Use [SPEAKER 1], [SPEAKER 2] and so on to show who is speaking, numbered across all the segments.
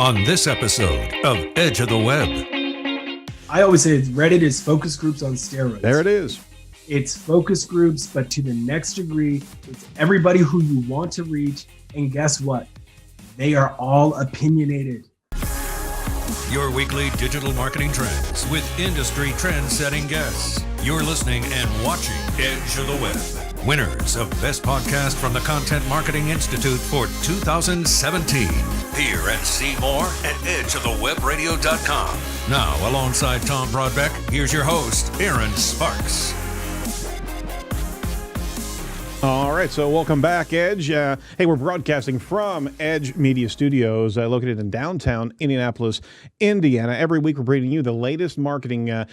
[SPEAKER 1] on this episode of Edge of the Web.
[SPEAKER 2] I always say Reddit is focus groups on steroids.
[SPEAKER 3] There it is.
[SPEAKER 2] It's focus groups, but to the next degree. It's everybody who you want to reach. And guess what? They are all opinionated.
[SPEAKER 1] Your weekly digital marketing trends with industry trend-setting guests. You're listening and watching Edge of the Web. Winners of Best Podcast from the Content Marketing Institute for 2017. Hear and see more at edgeofthewebradio.com. Now, alongside Tom Brubeck, here's your host, Aaron Sparks.
[SPEAKER 3] All right, so welcome back, Edge. Hey, we're broadcasting from Edge Media Studios, located in downtown Indianapolis, Indiana. Every week, we're bringing you the latest marketing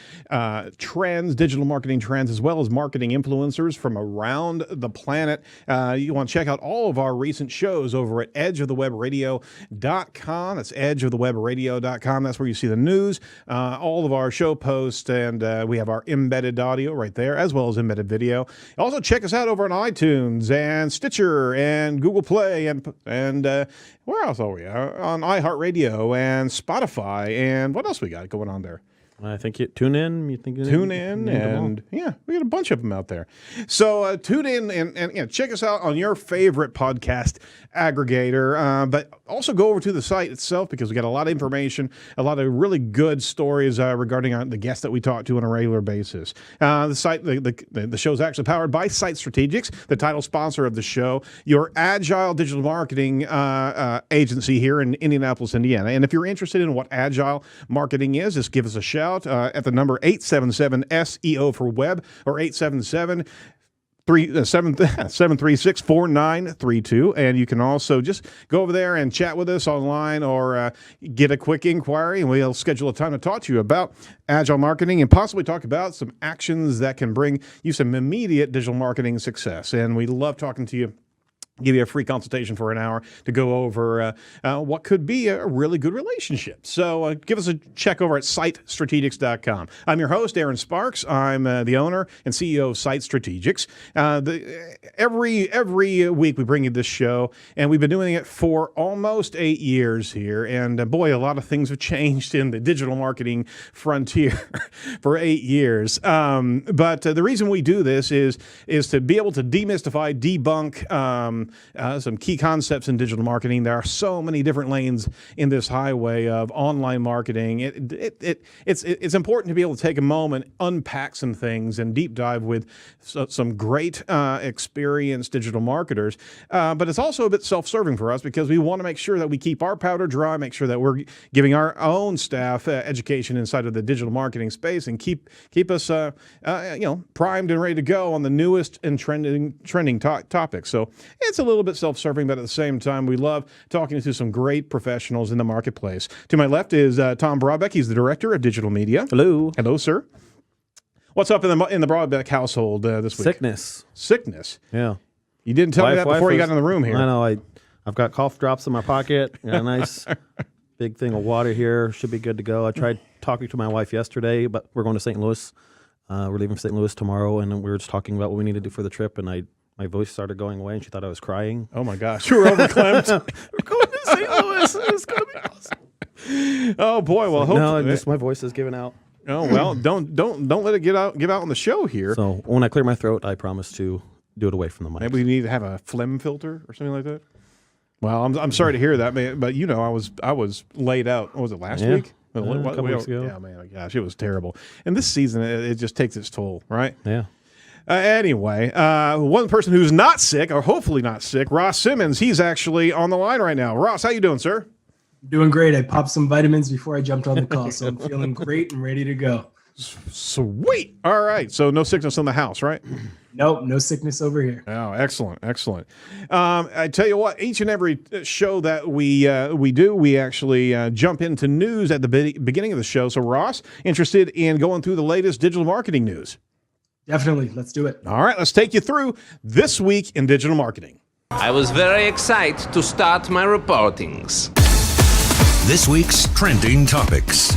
[SPEAKER 3] trends, digital marketing trends, as well as marketing influencers from around the planet. You want to check out all of our recent shows over at edgeofthewebradio.com. That's edgeofthewebradio.com. That's where you see the news, all of our show posts, and we have our embedded audio right there, as well as embedded video. Also, check us out over on iTunes and Stitcher and Google Play and where else are we? On iHeartRadio and Spotify, and what else we got going on there?
[SPEAKER 4] I think you tune in.
[SPEAKER 3] And yeah, we got a bunch of them out there. So tune in and check us out on your favorite podcast aggregator. But also go over to the site itself because we got a lot of information, a lot of really good stories regarding the guests that we talk to on a regular basis. The site, the show is actually powered by Strategist, the title sponsor of the show, your agile digital marketing agency here in Indianapolis, Indiana. And if you're interested in what agile marketing is, just give us a shout. At the number 877-SEO for web or 877-736-4932. And you can also just go over there and chat with us online or get a quick inquiry, and we'll schedule a time to talk to you about agile marketing and possibly talk about some actions that can bring you some immediate digital marketing success. And we love talking to you. Give you a free consultation for an hour to go over what could be a really good relationship. So give us a check over at sitestrategist.com. I'm your host, Aaron Sparks. I'm the owner and CEO of Site Strategist. Every week we bring you this show, and we've been doing it for almost 8 years here. And boy, a lot of things have changed in the digital marketing frontier for 8 years. But the reason we do this is to be able to demystify, debunk some key concepts in digital marketing. There are so many different lanes in this highway of online marketing. It's important to be able to take a moment, unpack some things, and deep dive with some great experienced digital marketers. But it's also a bit self-serving for us because we want to make sure that we keep our powder dry, make sure that we're giving our own staff education inside of the digital marketing space, and keep us primed and ready to go on the newest and trending topics. So it's a little bit self-serving, but at the same time, we love talking to some great professionals in the marketplace. To my left is Tom Brubeck. He's the director of digital media.
[SPEAKER 4] Hello.
[SPEAKER 3] Hello, sir. What's up in the Brubeck household this week? Sickness.
[SPEAKER 4] Yeah.
[SPEAKER 3] You didn't tell me that before you got in the room here.
[SPEAKER 4] I know. I've got cough drops in my pocket. Got a nice big thing of water here. Should be good to go. I tried talking to my wife yesterday, but we're going to St. Louis. We're leaving for St. Louis tomorrow, and we were just talking about what we need to do for the trip, and my voice started going away, and she thought I was crying.
[SPEAKER 3] Oh, my gosh. You were overclamped.
[SPEAKER 4] We're going to St. Louis. It's going to be awesome.
[SPEAKER 3] Oh, boy. Well,
[SPEAKER 4] no, just my voice is giving out.
[SPEAKER 3] Oh, well, don't let it give out on the show here.
[SPEAKER 4] So when I clear my throat, I promise to do it away from the mic.
[SPEAKER 3] Maybe we need to have a phlegm filter or something like that. Well, I'm sorry to hear that, man, but I was laid out. What was it, last week?
[SPEAKER 4] A couple weeks ago.
[SPEAKER 3] Yeah, man, gosh, it was terrible. And this season, it just takes its toll, right?
[SPEAKER 4] Yeah.
[SPEAKER 3] Anyway, one person who's not sick, or hopefully not sick, Ross Simmonds, he's actually on the line right now. Ross, how you doing, sir?
[SPEAKER 2] Doing great. I popped some vitamins before I jumped on the call, so I'm feeling great and ready to go.
[SPEAKER 3] Sweet. All right. So no sickness in the house, right?
[SPEAKER 2] Nope, no sickness over here.
[SPEAKER 3] Oh, excellent. I tell you what, each and every show that we do, we actually jump into news at the beginning of the show. So, Ross, interested in going through the latest digital marketing news?
[SPEAKER 2] Definitely. Let's do it.
[SPEAKER 3] All right. Let's take you through this week in digital marketing.
[SPEAKER 5] I was very excited to start my reportings.
[SPEAKER 1] This week's trending topics.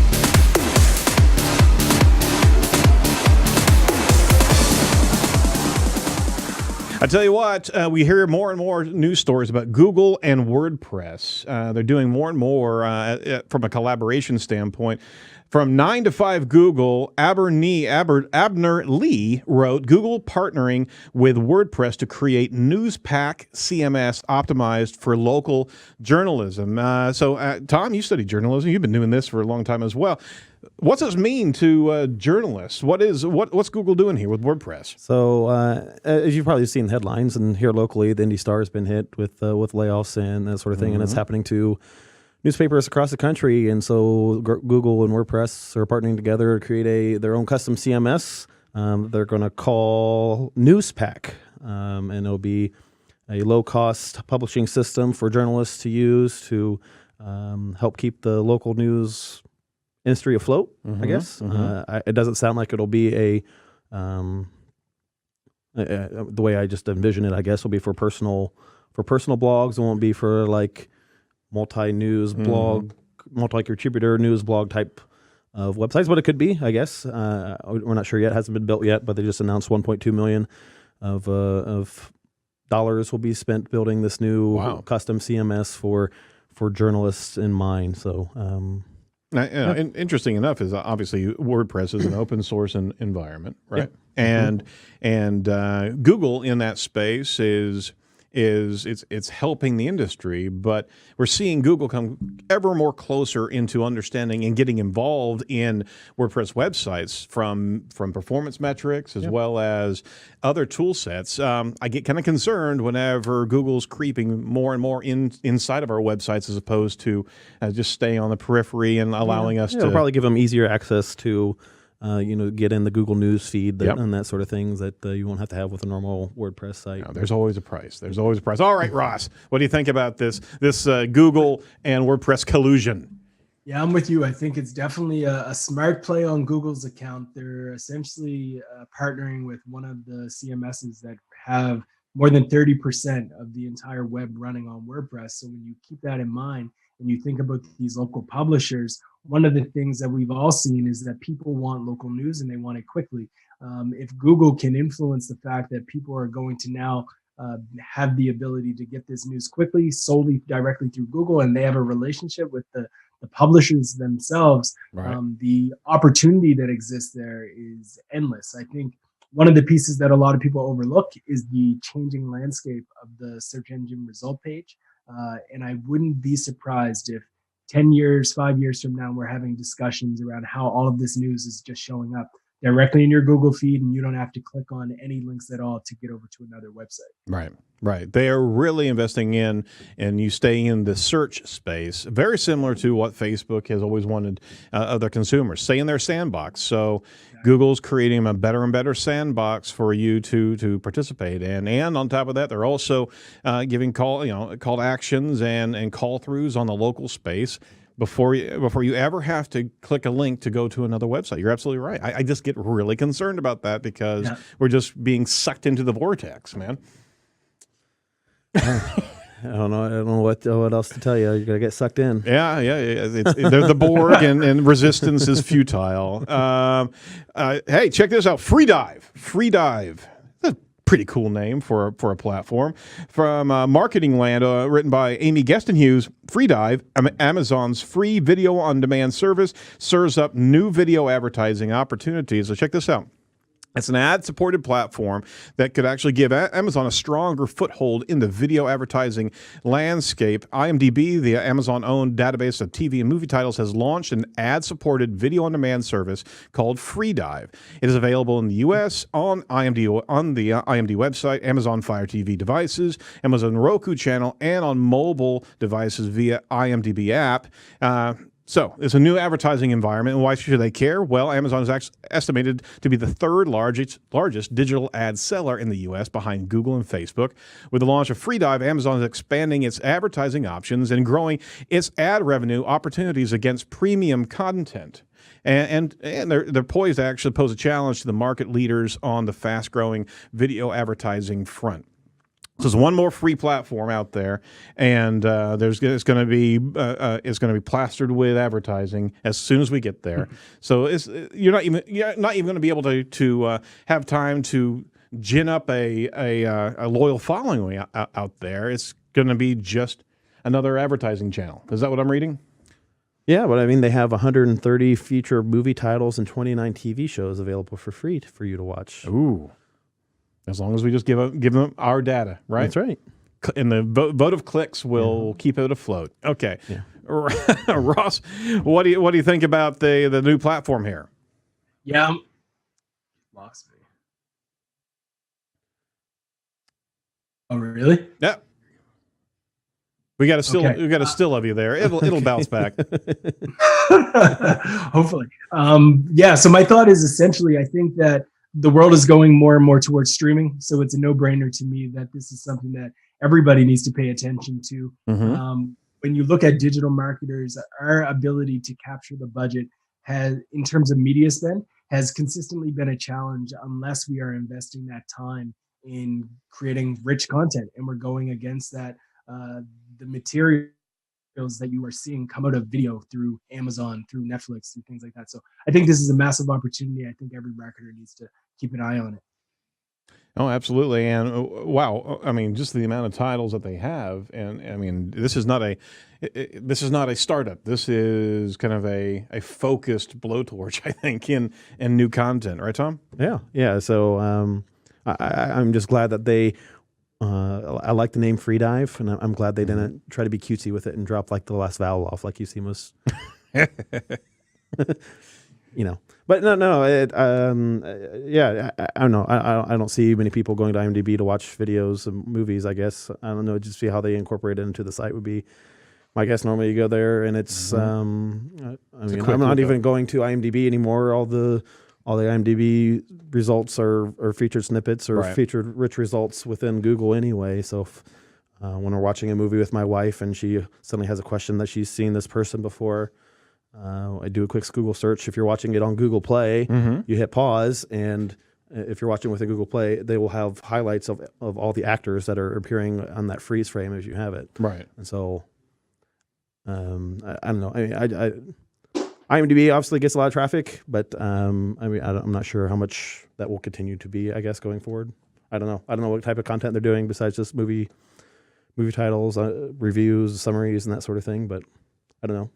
[SPEAKER 3] I tell you what, we hear more and more news stories about Google and WordPress. They're doing more and more from a collaboration standpoint. From 9 to 5 Google, Abner Lee wrote, Google partnering with WordPress to create Newspack CMS optimized for local journalism. So, Tom, you studied journalism. You've been doing this for a long time as well. What's this mean to journalists? What's Google doing here with WordPress?
[SPEAKER 4] So, as you've probably seen headlines, and here locally, the Indy Star has been hit with layoffs and that sort of thing, and it's happening to newspapers across the country. And so, Google and WordPress are partnering together to create their own custom CMS. They're going to call Newspack, and it'll be a low-cost publishing system for journalists to use to help keep the local news industry afloat, I guess. It doesn't sound like it'll be the way I just envision it, I guess, will be for personal blogs. It won't be for like multi-news blog, multi-contributor news blog type of websites, but it could be, I guess. We're not sure yet. It hasn't been built yet, but they just announced $1.2 million of dollars will be spent building this new custom CMS for journalists in mind. So,
[SPEAKER 3] interesting enough is obviously WordPress is an open source environment, right? Yep. And Google in that space is it's helping the industry, but we're seeing Google come ever more closer into understanding and getting involved in WordPress websites from performance metrics as well as other tool sets. I get kind of concerned whenever Google's creeping more and more inside of our websites as opposed to just staying on the periphery and allowing us to.
[SPEAKER 4] It'll probably give them easier access to get in the Google News feed and that sort of things that you won't have to have with a normal WordPress site.
[SPEAKER 3] No, there's always a price. All right, Ross, what do you think about this Google and WordPress collusion?
[SPEAKER 2] Yeah, I'm with you. I think it's definitely a smart play on Google's account. They're essentially partnering with one of the CMSs that have more than 30% of the entire web running on WordPress. So when you keep that in mind and you think about these local publishers, one of the things that we've all seen is that people want local news and they want it quickly. If Google can influence the fact that people are going to now have the ability to get this news quickly, solely directly through Google, and they have a relationship with the publishers themselves, the opportunity that exists there is endless. I think one of the pieces that a lot of people overlook is the changing landscape of the search engine result page. And I wouldn't be surprised if 10 years, 5 years from now, we're having discussions around how all of this news is just showing up directly in your Google feed, and you don't have to click on any links at all to get over to another website.
[SPEAKER 3] Right. They are really investing in, and you stay in the search space, very similar to what Facebook has always wanted of their consumers, stay in their sandbox. So Google's creating a better and better sandbox for you to participate in. And on top of that, they're also giving call to actions and call throughs on the local space before you ever have to click a link to go to another website. You're absolutely right. I just get really concerned about that because we're just being sucked into the vortex, man.
[SPEAKER 4] I don't know what else to tell you. You're gonna get sucked in.
[SPEAKER 3] Yeah. They're the Borg, and resistance is futile. Hey, check this out. Free Dive. That's a pretty cool name for a platform. From Marketing Land, written by Amy Gestenhughes. Free Dive, Amazon's free video on demand service, serves up new video advertising opportunities. So check this out. It's an ad-supported platform that could actually give Amazon a stronger foothold in the video advertising landscape. IMDb, the Amazon-owned database of TV and movie titles, has launched an ad-supported video-on-demand service called Free Dive. It is available in the U.S. on the IMDb website, Amazon Fire TV devices, Amazon Roku channel, and on mobile devices via IMDb app. So it's a new advertising environment, and why should they care? Well, Amazon is estimated to be the third largest digital ad seller in the U.S. behind Google and Facebook. With the launch of Free Dive, Amazon is expanding its advertising options and growing its ad revenue opportunities against premium content. And they're poised to actually pose a challenge to the market leaders on the fast-growing video advertising front. So there's one more free platform out there, and it's going to be plastered with advertising as soon as we get there. So you're not even going to be able to have time to gin up a loyal following out there. It's going to be just another advertising channel. Is that what I'm reading?
[SPEAKER 4] Yeah, but I mean, they have 130 feature movie titles and 29 TV shows available for free for you to watch.
[SPEAKER 3] Ooh, as long as we just give them our data, right?
[SPEAKER 4] That's right.
[SPEAKER 3] And the vote of clicks will keep it afloat. Okay,
[SPEAKER 4] Yeah.
[SPEAKER 3] Ross, what do you think about the new platform here?
[SPEAKER 2] Yeah, lost me. Oh, really?
[SPEAKER 3] Yeah. We got a still.
[SPEAKER 2] Okay.
[SPEAKER 3] We got a still of you there. It'll bounce back.
[SPEAKER 2] Hopefully. Yeah. So my thought is essentially, I think that the world is going more and more towards streaming. So it's a no-brainer to me that this is something that everybody needs to pay attention to.
[SPEAKER 3] Mm-hmm.
[SPEAKER 2] When you look at digital marketers, our ability to capture the budget has, in terms of media spend, has consistently been a challenge unless we are investing that time in creating rich content, and we're going against that. The materials that you are seeing come out of video through Amazon, through Netflix, through things like that. So I think this is a massive opportunity. I think every marketer needs to keep an eye on it.
[SPEAKER 3] Oh, absolutely. And wow, I mean, just the amount of titles that they have, and I mean, this is not a startup. This is kind of a focused blowtorch, I think, in new content, right, Tom?
[SPEAKER 4] Yeah. So I'm just glad that they. I like the name Freedive, and I'm glad they didn't try to be cutesy with it and drop like the last vowel off like you see most. But no. Yeah, I don't know. I don't see many people going to IMDb to watch videos and movies. I guess I don't know. Just see how they incorporate it into the site would be my guess. Normally you go there and it's. I'm not even going to IMDb anymore. All the IMDb results are featured snippets or featured rich results within Google anyway. So when we're watching a movie with my wife and she suddenly has a question that she's seen this person before, I do a quick Google search. If you're watching it on Google Play, you hit pause, and if you're watching with a Google Play, they will have highlights of all the actors that are appearing on that freeze frame as you have it.
[SPEAKER 3] Right.
[SPEAKER 4] And so, I don't know. I mean, IMDb obviously gets a lot of traffic, but I'm not sure how much that will continue to be, I guess, going forward. I don't know what type of content they're doing besides just movie titles, reviews, summaries, and that sort of thing. But I don't know.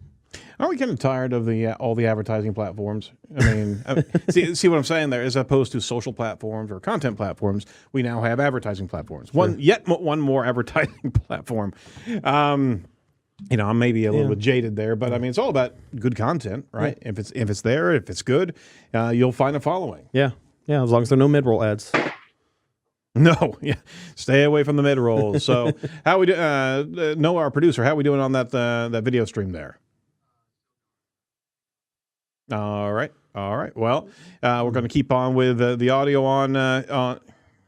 [SPEAKER 3] Aren't we kind of tired of all the advertising platforms? I mean, see what I'm saying there? As opposed to social platforms or content platforms, we now have advertising platforms. Sure. One more advertising platform. I'm maybe a little bit jaded there, but I mean, it's all about good content, right? Yeah. If it's there, if it's good, you'll find a following.
[SPEAKER 4] Yeah. As long as there are no mid-roll ads.
[SPEAKER 3] No, stay away from the mid-rolls. So, how we do? Noah, our producer, how are we doing on that video stream there? All right. Well, we're going to keep on with the audio on.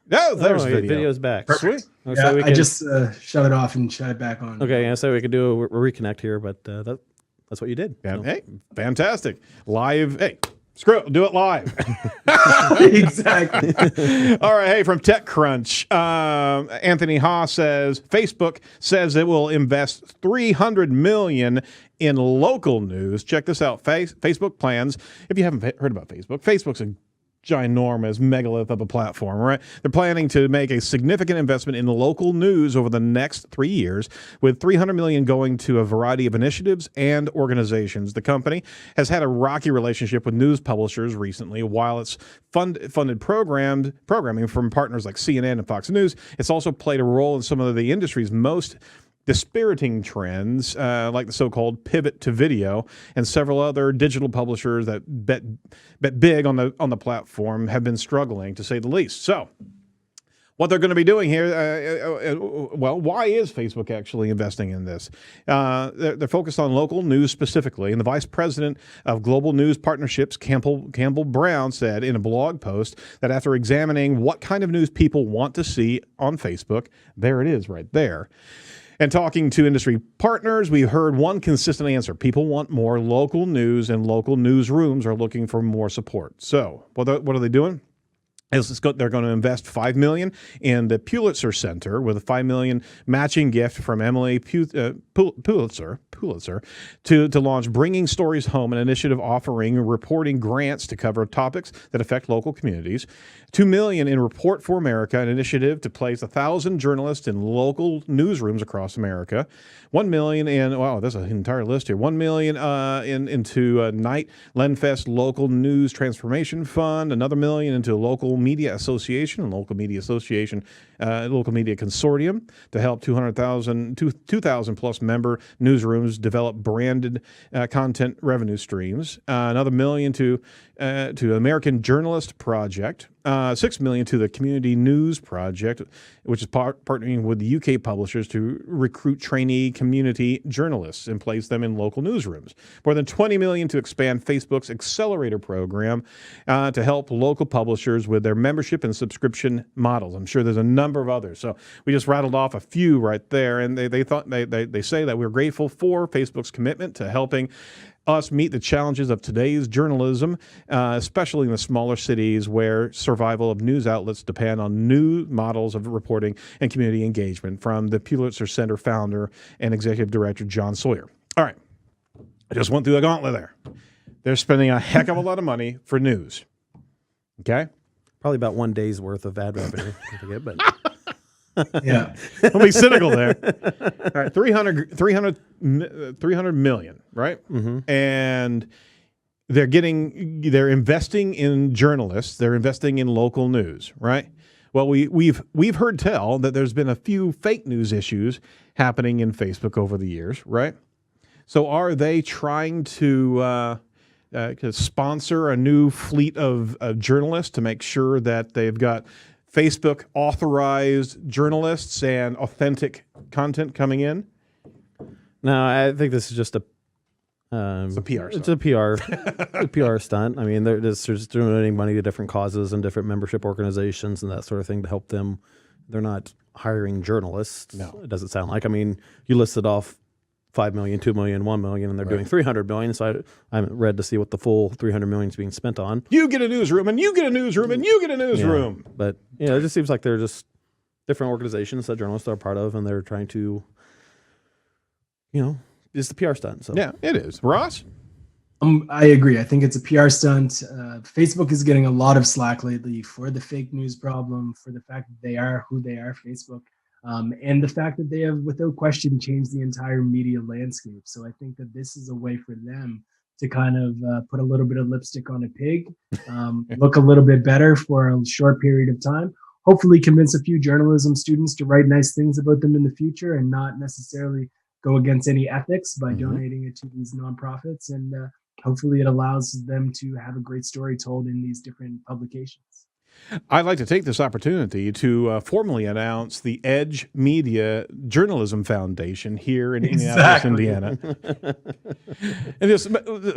[SPEAKER 3] There's video.
[SPEAKER 4] Video's back.
[SPEAKER 3] Perfect.
[SPEAKER 4] Sweet.
[SPEAKER 2] Yeah, I just shut it off and shut it back on.
[SPEAKER 4] Okay, yeah, so we could do a reconnect here, but that's what you did.
[SPEAKER 3] Yeah, so. Hey, fantastic. Live. Hey, screw it. Do it live.
[SPEAKER 2] Exactly.
[SPEAKER 3] All right. Hey, from TechCrunch, Anthony Haas says Facebook says it will invest $300 million in local news. Check this out. Facebook plans. If you haven't heard about Facebook's a ginormous megalith of a platform, right? They're planning to make a significant investment in local news over the next 3 years, with $300 million going to a variety of initiatives and organizations. The company has had a rocky relationship with news publishers recently. While it's funded programming from partners like CNN and Fox News, it's also played a role in some of the industry's most dispiriting trends, like the so-called pivot to video, and several other digital publishers that bet big on the platform have been struggling, to say the least. So, what they're going to be doing here, why is Facebook actually investing in this? They're focused on local news specifically, and the vice president of global news partnerships, Campbell Brown, said in a blog post that after examining what kind of news people want to see on Facebook, there it is right there, and talking to industry partners, we heard one consistent answer. People want more local news, and local newsrooms are looking for more support. So what are they doing? They're going to invest $5 million in the Pulitzer Center with a $5 million matching gift from Emily Pulitzer to launch Bringing Stories Home, an initiative offering reporting grants to cover topics that affect local communities. $2 million in Report for America, an initiative to place 1,000 journalists in local newsrooms across America. $1 million in, wow, that's an entire list here. $1 million into Night Lenfest Local News Transformation Fund. Another $1 million into Local Media Association, Local Media Consortium to help 2,000 plus member newsrooms develop branded content revenue streams. Another $1 million to American Journalist Project. $6 million to the Community News Project, which is partnering with the UK publishers to recruit trainee community journalists and place them in local newsrooms. More than $20 million to expand Facebook's Accelerator program to help local publishers with their membership and subscription models. I'm sure there's a number of others. So we just rattled off a few right there, and they say that we're grateful for Facebook's commitment to helping us meet the challenges of today's journalism, especially in the smaller cities where survival of news outlets depend on new models of reporting and community engagement, from the Pulitzer Center founder and executive director, John Sawyer. All right. I just went through the gauntlet there. They're spending a heck of a lot of money for news. Okay?
[SPEAKER 4] Probably about 1 day's worth of ad revenue. I forget, but
[SPEAKER 2] Yeah.
[SPEAKER 3] Don't be cynical there. All right, 300 million, right?
[SPEAKER 4] Mm-hmm.
[SPEAKER 3] And they're investing in journalists. They're investing in local news, right? Well, we've heard tell that there's been a few fake news issues happening in Facebook over the years, right? So are they trying to sponsor a new fleet of journalists to make sure that they've got Facebook authorized journalists and authentic content coming in?
[SPEAKER 4] No, I think this is just a
[SPEAKER 3] It's a PR
[SPEAKER 4] It's a PR stunt. I mean, they're just donating money to different causes and different membership organizations and that sort of thing to help them. They're not hiring journalists.
[SPEAKER 3] No.
[SPEAKER 4] It doesn't sound like. I mean, you listed off 5 million, 2 million, 1 million, and they're doing 300 million. So I haven't read to see what the full 300 million is being spent on.
[SPEAKER 3] You get a newsroom, and you get a newsroom, and you get a newsroom.
[SPEAKER 4] Yeah. But it just seems like they're just different organizations that journalists are part of, and they're trying to, it's the PR stunt. So
[SPEAKER 3] Yeah, it is. Ross?
[SPEAKER 2] I agree. I think it's a PR stunt. Facebook is getting a lot of slack lately for the fake news problem, for the fact that they are who they are, Facebook, and the fact that they have, without question, changed the entire media landscape. So I think that this is a way for them to kind of put a little bit of lipstick on a pig, look a little bit better for a short period of time, hopefully convince a few journalism students to write nice things about them in the future and not necessarily go against any ethics by donating it to these nonprofits. And hopefully it allows them to have a great story told in these different publications.
[SPEAKER 3] I'd like to take this opportunity to formally announce the Edge Media Journalism Foundation here in Indianapolis, Indiana. And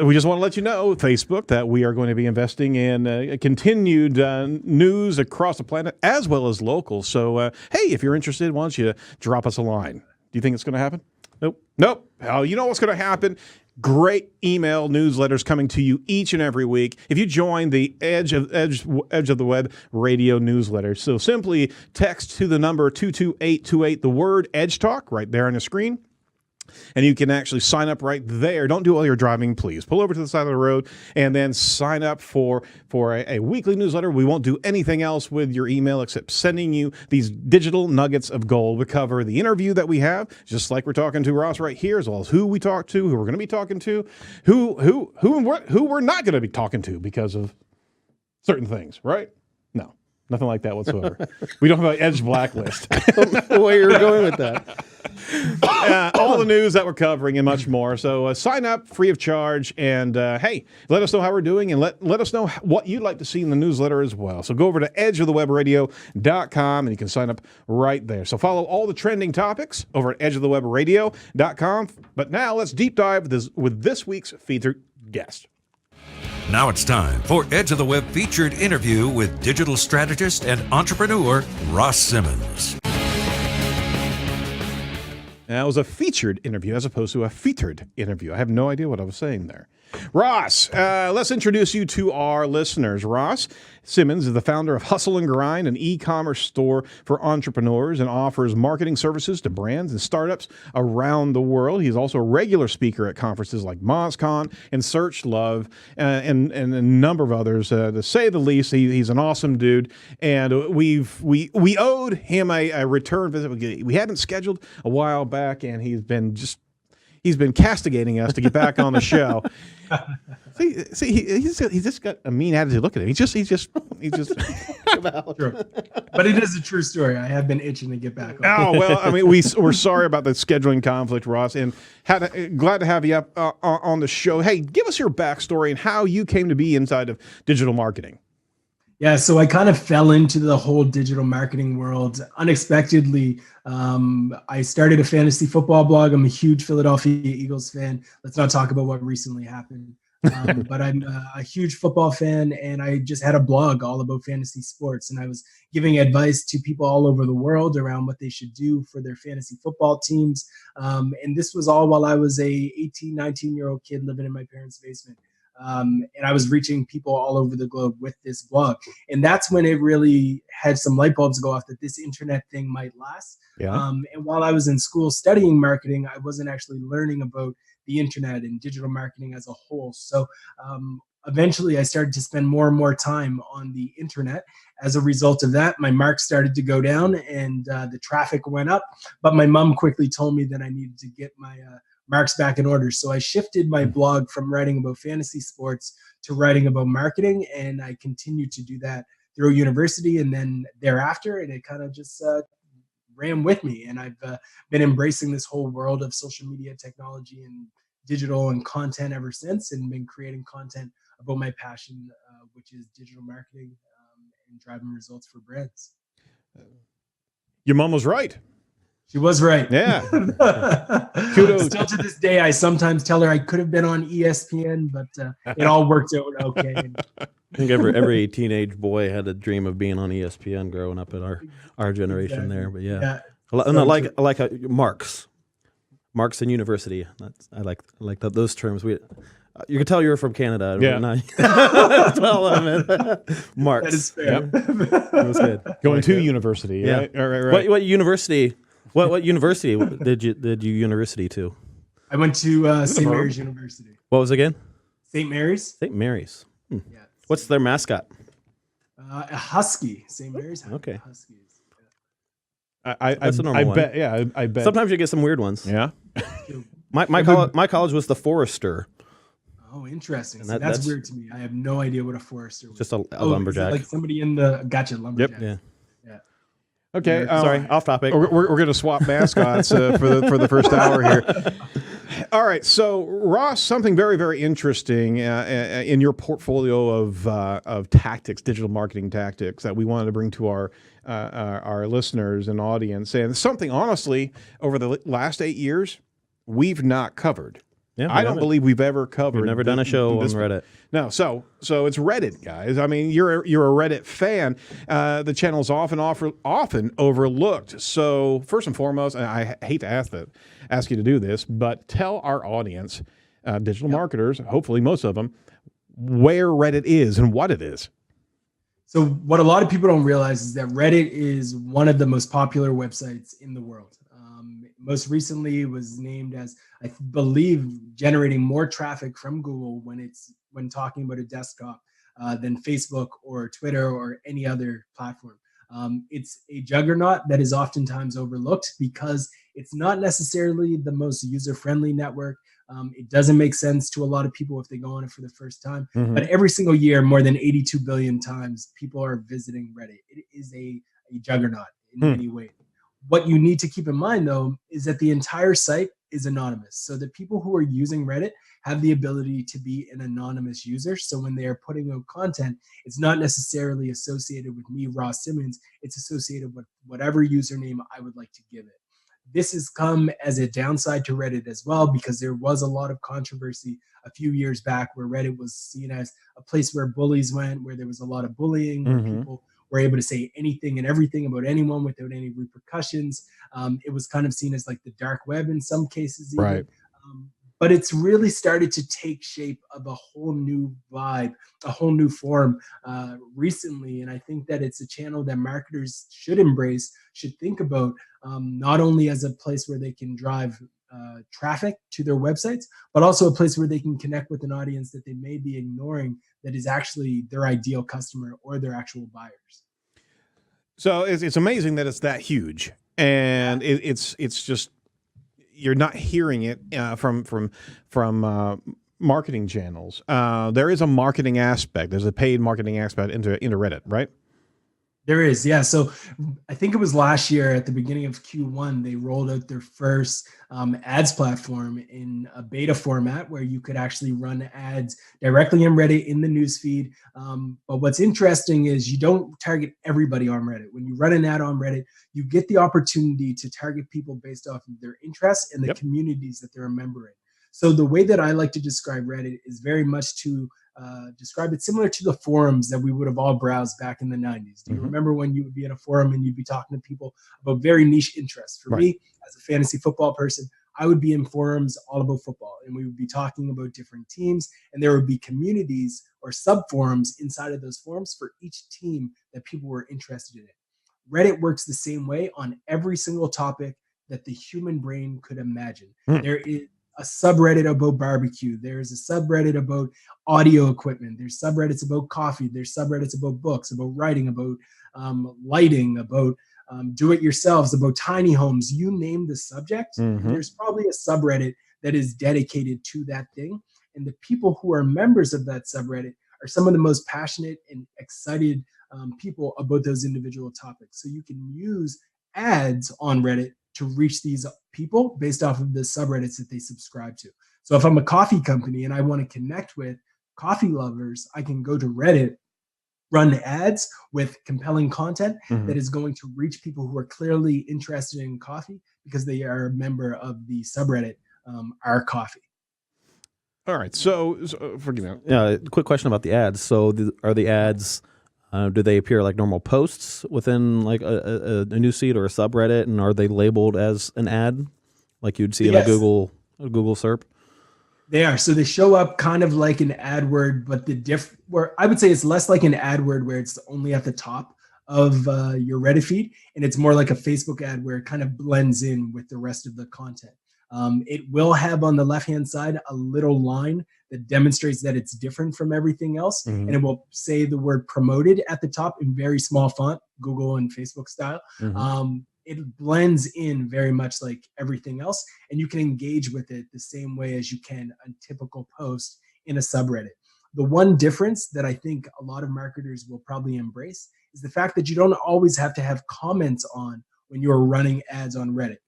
[SPEAKER 3] we just want to let you know, Facebook, that we are going to be investing in continued news across the planet as well as local. So, hey, if you're interested, why don't you drop us a line? Do you think it's going to happen? Nope. Oh, you know what's going to happen? Great email newsletters coming to you each and every week if you join the Edge of the Web radio newsletter. So simply text to the number 22828 the word Edge Talk right there on the screen, and you can actually sign up right there. Don't do all your driving, please. Pull over to the side of the road and then sign up for a weekly newsletter. We won't do anything else with your email except sending you these digital nuggets of gold. We cover the interview that we have, just like we're talking to Ross right here, as well as who we talk to, who we're going to be talking to, who we're not going to be talking to because of certain things, right? No, nothing like that whatsoever. We don't have an Edge blacklist.
[SPEAKER 4] Where you're going with that.
[SPEAKER 3] All the news that we're covering and much more. So sign up free of charge, and hey, let us know how we're doing, and let us know what you'd like to see in the newsletter as well. So go over to edgeofthewebradio.com and you can sign up right there. So follow all the trending topics over at edgeofthewebradio.com. But now let's deep dive with this week's featured guest.
[SPEAKER 1] Now it's time for Edge of the Web featured interview with digital strategist and entrepreneur Ross Simmonds.
[SPEAKER 3] That was a featured interview as opposed to a featured interview. I have no idea what I was saying there. Ross, let's introduce you to our listeners. Ross Simmonds is the founder of Hustle and Grind, an e-commerce store for entrepreneurs, and offers marketing services to brands and startups around the world. He's also a regular speaker at conferences like MozCon and SearchLove, and a number of others. To say the least, he's an awesome dude, and we owed him a return visit. We hadn't scheduled a while back, and he's been castigating us to get back on the show. He's just got a mean attitude. Look at him. He's just.
[SPEAKER 2] True. But it is a true story. I have been itching to get back on.
[SPEAKER 3] Oh, well, I mean, we're sorry about the scheduling conflict, Ross, and glad to have you up on the show. Hey, give us your backstory and how you came to be inside of digital marketing.
[SPEAKER 2] Yeah, so I kind of fell into the whole digital marketing world unexpectedly. I started a fantasy football blog. I'm a huge Philadelphia Eagles fan. Let's not talk about what recently happened. But I'm a huge football fan, and I just had a blog all about fantasy sports. And I was giving advice to people all over the world around what they should do for their fantasy football teams. And this was all while I was a 18, 19-year-old kid living in my parents' basement. And I was reaching people all over the globe with this blog. And that's when it really had some light bulbs go off that this internet thing might last.
[SPEAKER 3] Yeah.
[SPEAKER 2] And while I was in school studying marketing, I wasn't actually learning about the internet and digital marketing as a whole. So eventually I started to spend more and more time on the internet. As a result of that, my marks started to go down and the traffic went up. But my mom quickly told me that I needed to get my marks back in order. So I shifted my blog from writing about fantasy sports to writing about marketing, and I continued to do that through university and then thereafter, and it kind of just ran with me. And I've been embracing this whole world of social media technology and digital and content ever since, and been creating content about my passion, which is digital marketing and driving results for brands.
[SPEAKER 3] Your mom was right.
[SPEAKER 2] She was right.
[SPEAKER 3] Yeah. Kudos.
[SPEAKER 2] Still to this day, I sometimes tell her I could have been on ESPN, but it all worked out okay.
[SPEAKER 4] I think every teenage boy had a dream of being on ESPN growing up in our generation there. But yeah. And I like Marks and university. I like those terms. You can tell you're from Canada.
[SPEAKER 3] Yeah.
[SPEAKER 2] Marks. That is fair.
[SPEAKER 3] Yep. That was good. Going to university.
[SPEAKER 4] Yeah.
[SPEAKER 3] Right? Right.
[SPEAKER 4] What university? What university did you university to?
[SPEAKER 2] I went to St. Mary's University.
[SPEAKER 4] What was it again?
[SPEAKER 2] St. Mary's.
[SPEAKER 4] St. Mary's.
[SPEAKER 2] Yeah.
[SPEAKER 4] What's their mascot?
[SPEAKER 2] A husky. St. Mary's.
[SPEAKER 4] Okay.
[SPEAKER 2] Huskies.
[SPEAKER 4] That's a normal one.
[SPEAKER 3] Bet. Yeah, I bet.
[SPEAKER 4] Sometimes you get some weird ones.
[SPEAKER 3] Yeah.
[SPEAKER 4] My college was the Forester.
[SPEAKER 2] Oh, interesting.
[SPEAKER 4] And
[SPEAKER 2] that's weird to me. I have no idea what a forester was.
[SPEAKER 4] Just a lumberjack.
[SPEAKER 2] Like somebody in the lumberjack.
[SPEAKER 4] Yep.
[SPEAKER 2] Yeah.
[SPEAKER 3] Okay.
[SPEAKER 4] Sorry, off topic.
[SPEAKER 3] We're going to swap mascots for the first hour here. All right. So, Ross, something very, very interesting in your portfolio of tactics, digital marketing tactics that we wanted to bring to our listeners and audience, and something honestly over the last 8 years we've not covered.
[SPEAKER 4] Yeah,
[SPEAKER 3] I don't believe we've ever covered.
[SPEAKER 4] We've never done a show on Reddit.
[SPEAKER 3] No, so it's Reddit, guys. I mean, you're a Reddit fan. The channel is often overlooked. So first and foremost, and I hate to ask you to do this, but tell our audience, digital marketers, hopefully most of them, where Reddit is and what it is.
[SPEAKER 2] So what a lot of people don't realize is that Reddit is one of the most popular websites in the world. Most recently, it was named as, I believe, generating more traffic from Google when talking about a desktop than Facebook or Twitter or any other platform. It's a juggernaut that is oftentimes overlooked because it's not necessarily the most user-friendly network. It doesn't make sense to a lot of people if they go on it for the first time. Mm-hmm. But every single year, more than 82 billion times, people are visiting Reddit. It is a juggernaut in many ways. What you need to keep in mind, though, is that the entire site is anonymous. So the people who are using Reddit have the ability to be an anonymous user. So when they are putting out content, it's not necessarily associated with me, Ross Simmonds. It's associated with whatever username I would like to give it. This has come as a downside to Reddit as well, because there was a lot of controversy a few years back where Reddit was seen as a place where bullies went, where there was a lot of bullying, where people were able to say anything and everything about anyone without any repercussions. It was kind of seen as like the dark web in some cases, even.
[SPEAKER 3] Right.
[SPEAKER 2] But it's really started to take shape of a whole new vibe, a whole new form recently. And I think that it's a channel that marketers should embrace, should think about, not only as a place where they can drive traffic to their websites, but also a place where they can connect with an audience that they may be ignoring that is actually their ideal customer or their actual buyers.
[SPEAKER 3] So it's amazing that it's that huge, and it's just, you're not hearing it from marketing channels. There is a marketing aspect. There's a paid marketing aspect into Reddit, right?
[SPEAKER 2] There is, yeah. So I think it was last year at the beginning of Q1, they rolled out their first ads platform in a beta format where you could actually run ads directly in Reddit in the newsfeed. But what's interesting is you don't target everybody on Reddit. When you run an ad on Reddit, you get the opportunity to target people based off of their interests and the communities that they're a member in. So the way that I like to describe Reddit is very much to describe it similar to the forums that we would have all browsed back in the 90s. Do you remember when you would be in a forum and you'd be talking to people about very niche interests? For me, as a fantasy football person, I would be in forums all about football, and we would be talking about different teams, and there would be communities or sub-forums inside of those forums for each team that people were interested in. Reddit works the same way on every single topic that the human brain could imagine. There is a subreddit about barbecue. There's a subreddit about audio equipment. There's subreddits about coffee. There's subreddits about books, about writing, about lighting, about do-it-yourselves, about tiny homes. You name the subject, there's probably a subreddit that is dedicated to that thing. And the people who are members of that subreddit are some of the most passionate and excited people about those individual topics. So you can use ads on Reddit to reach these people based off of the subreddits that they subscribe to. So if I'm a coffee company and I want to connect with coffee lovers, I can go to Reddit, run ads with compelling content that is going to reach people who are clearly interested in coffee because they are a member of the subreddit, Our Coffee.
[SPEAKER 3] All right. So forgive me.
[SPEAKER 4] Yeah, quick question about the ads. So are the ads, do they appear like normal posts within like a newsfeed or a subreddit, and are they labeled as an ad like you'd see in a Google SERP?
[SPEAKER 2] They are. So they show up kind of like an AdWord, but where I would say it's less like an AdWord where it's only at the top of your Reddit feed, and it's more like a Facebook ad where it kind of blends in with the rest of the content. It will have on the left-hand side a little line that demonstrates that it's different from everything else, and it will say the word promoted at the top in very small font, Google and Facebook style. It blends in very much like everything else, and you can engage with it the same way as you can a typical post in a subreddit. The one difference that I think a lot of marketers will probably embrace is the fact that you don't always have to have comments on when you're running ads on Reddit.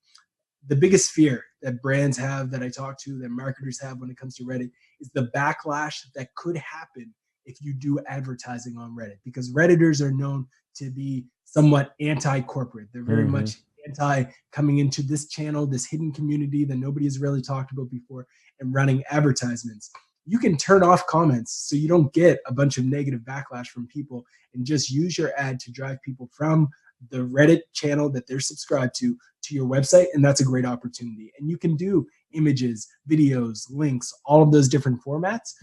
[SPEAKER 2] The biggest fear that brands have, that I talk to, that marketers have when it comes to Reddit, is the backlash that could happen if you do advertising on Reddit, because Redditors are known to be somewhat anti-corporate. They're very much anti coming into this channel, this hidden community that nobody has really talked about before, and running advertisements. You can turn off comments so you don't get a bunch of negative backlash from people, and just use your ad to drive people from the Reddit channel that they're subscribed to your website, and that's a great opportunity. And you can do images, videos, links, all of those different formats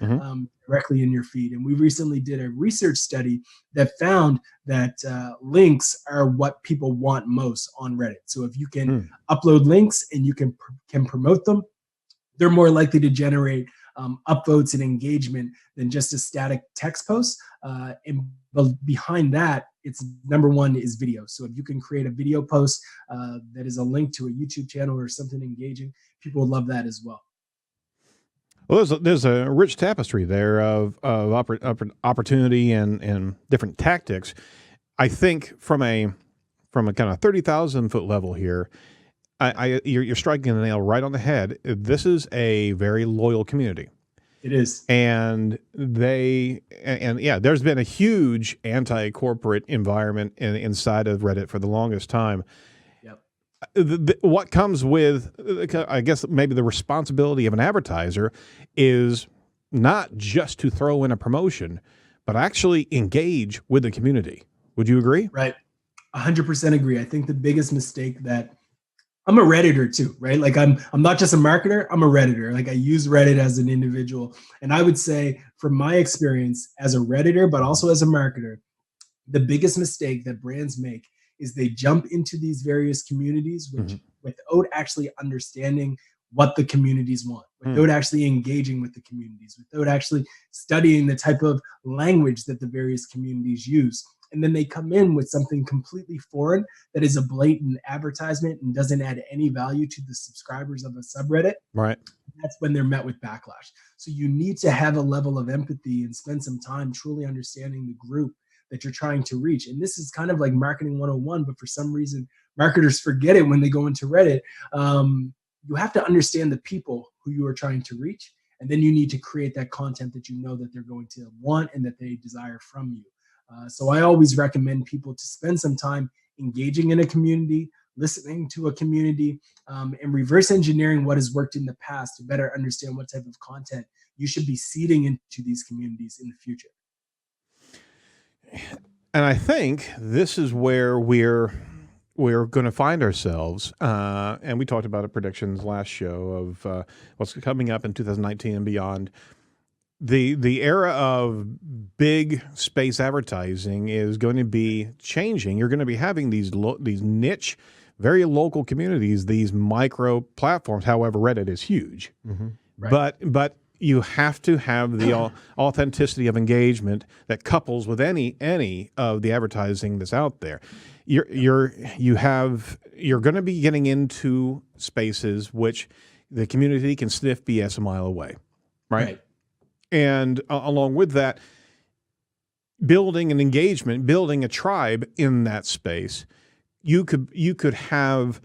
[SPEAKER 2] directly in your feed. And we recently did a research study that found that links are what people want most on Reddit. So if you can upload links and you can promote them, they're more likely to generate upvotes and engagement than just a static text post. But behind that, it's number one is video. So if you can create a video post that is a link to a YouTube channel or something engaging, people will love that as well.
[SPEAKER 3] Well, there's a rich tapestry there of opportunity and different tactics. I think from a kind of 30,000 foot level here, you're striking the nail right on the head. This is a very loyal community.
[SPEAKER 2] It is.
[SPEAKER 3] And there's been a huge anti-corporate environment inside of Reddit for the longest time. Yep. What comes with, I guess, maybe the responsibility of an advertiser is not just to throw in a promotion, but actually engage with the community, Would you agree?
[SPEAKER 2] Right. 100% agree. I think the biggest mistake that I'm a Redditor too, right? Like I'm not just a marketer, I'm a Redditor. Like I use Reddit as an individual. And I would say from my experience as a Redditor, but also as a marketer, the biggest mistake that brands make is they jump into these various communities without actually understanding what the communities want, without actually engaging with the communities, without actually studying the type of language that the various communities use. And then they come in with something completely foreign that is a blatant advertisement and doesn't add any value to the subscribers of a subreddit.
[SPEAKER 3] Right.
[SPEAKER 2] That's when they're met with backlash. So you need to have a level of empathy and spend some time truly understanding the group that you're trying to reach. And this is kind of like marketing 101, but for some reason, marketers forget it when they go into Reddit. You have to understand the people who you are trying to reach. And then you need to create that content that you know that they're going to want and that they desire from you. So I always recommend people to spend some time engaging in a community, listening to a community, and reverse engineering what has worked in the past to better understand what type of content you should be seeding into these communities in the future.
[SPEAKER 3] And I think this is where we're going to find ourselves. And we talked about it predictions last show of what's coming up in 2019 and beyond. The era of big space advertising is going to be changing. You're going to be having these niche, very local communities, these micro platforms. However, Reddit is huge, right. But you have to have the authenticity of engagement that couples with any of the advertising that's out there. You're going to be getting into spaces which the community can sniff BS a mile away, right? And along with that, building an engagement, building a tribe in that space, you could have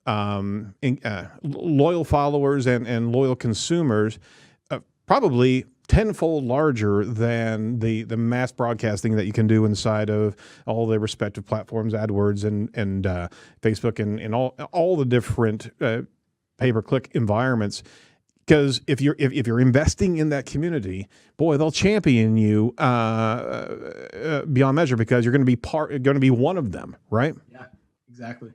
[SPEAKER 3] loyal followers and loyal consumers, probably tenfold larger than the mass broadcasting that you can do inside of all the respective platforms, AdWords and Facebook and all the different pay-per-click environments. Because if you're investing in that community, boy, they'll champion you beyond measure because you're going to be one of them, right?
[SPEAKER 2] Yeah, exactly.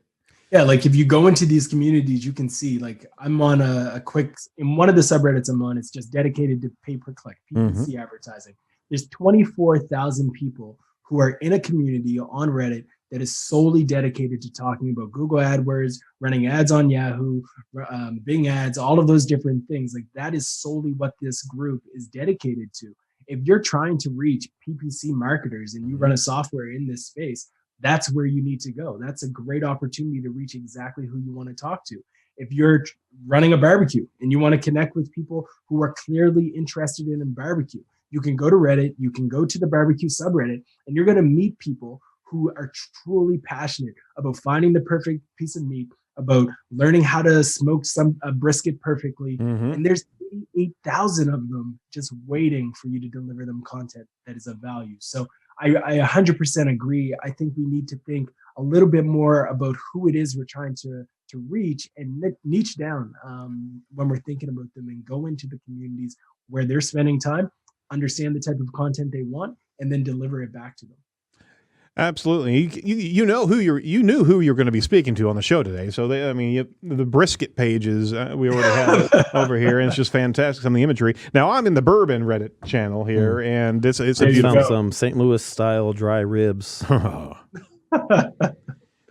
[SPEAKER 2] Yeah, like if you go into these communities, you can see, like I'm on in one of the subreddits I'm on, it's just dedicated to pay-per-click, PPC advertising. There's 24,000 people who are in a community on Reddit that is solely dedicated to talking about Google AdWords, running ads on Yahoo, Bing ads, all of those different things. Like that is solely what this group is dedicated to. If you're trying to reach PPC marketers and you run a software in this space, that's where you need to go. That's a great opportunity to reach exactly who you want to talk to. If you're running a barbecue and you want to connect with people who are clearly interested in barbecue, you can go to Reddit, you can go to the barbecue subreddit, and you're going to meet people who are truly passionate about finding the perfect piece of meat, about learning how to smoke a brisket perfectly. And there's 88,000 of them just waiting for you to deliver them content that is of value. So I 100% agree. I think we need to think a little bit more about who it is we're trying to reach and niche down when we're thinking about them, and go into the communities where they're spending time, understand the type of content they want, and then deliver it back to them.
[SPEAKER 3] Absolutely. You know who you knew who you're going to be speaking to on the show today. So the brisket pages we already have over here, and it's just fantastic. Some of the imagery. Now I'm in the bourbon Reddit channel here, and it's a beautiful.
[SPEAKER 4] Found some St. Louis style dry ribs.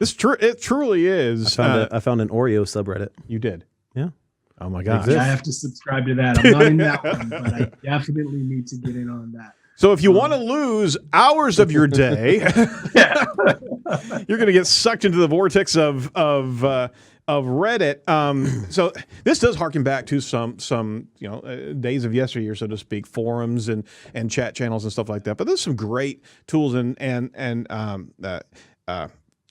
[SPEAKER 3] It truly is.
[SPEAKER 4] I found an Oreo subreddit.
[SPEAKER 3] You did?
[SPEAKER 4] Yeah.
[SPEAKER 3] Oh my gosh.
[SPEAKER 2] I have to subscribe to that. I'm not in that one, but I definitely need to get in on that.
[SPEAKER 3] So if you want to lose hours of your day, you're going to get sucked into the vortex of Reddit. So this does harken back to some days of yesteryear, so to speak, forums and chat channels and stuff like that. But there's some great tools and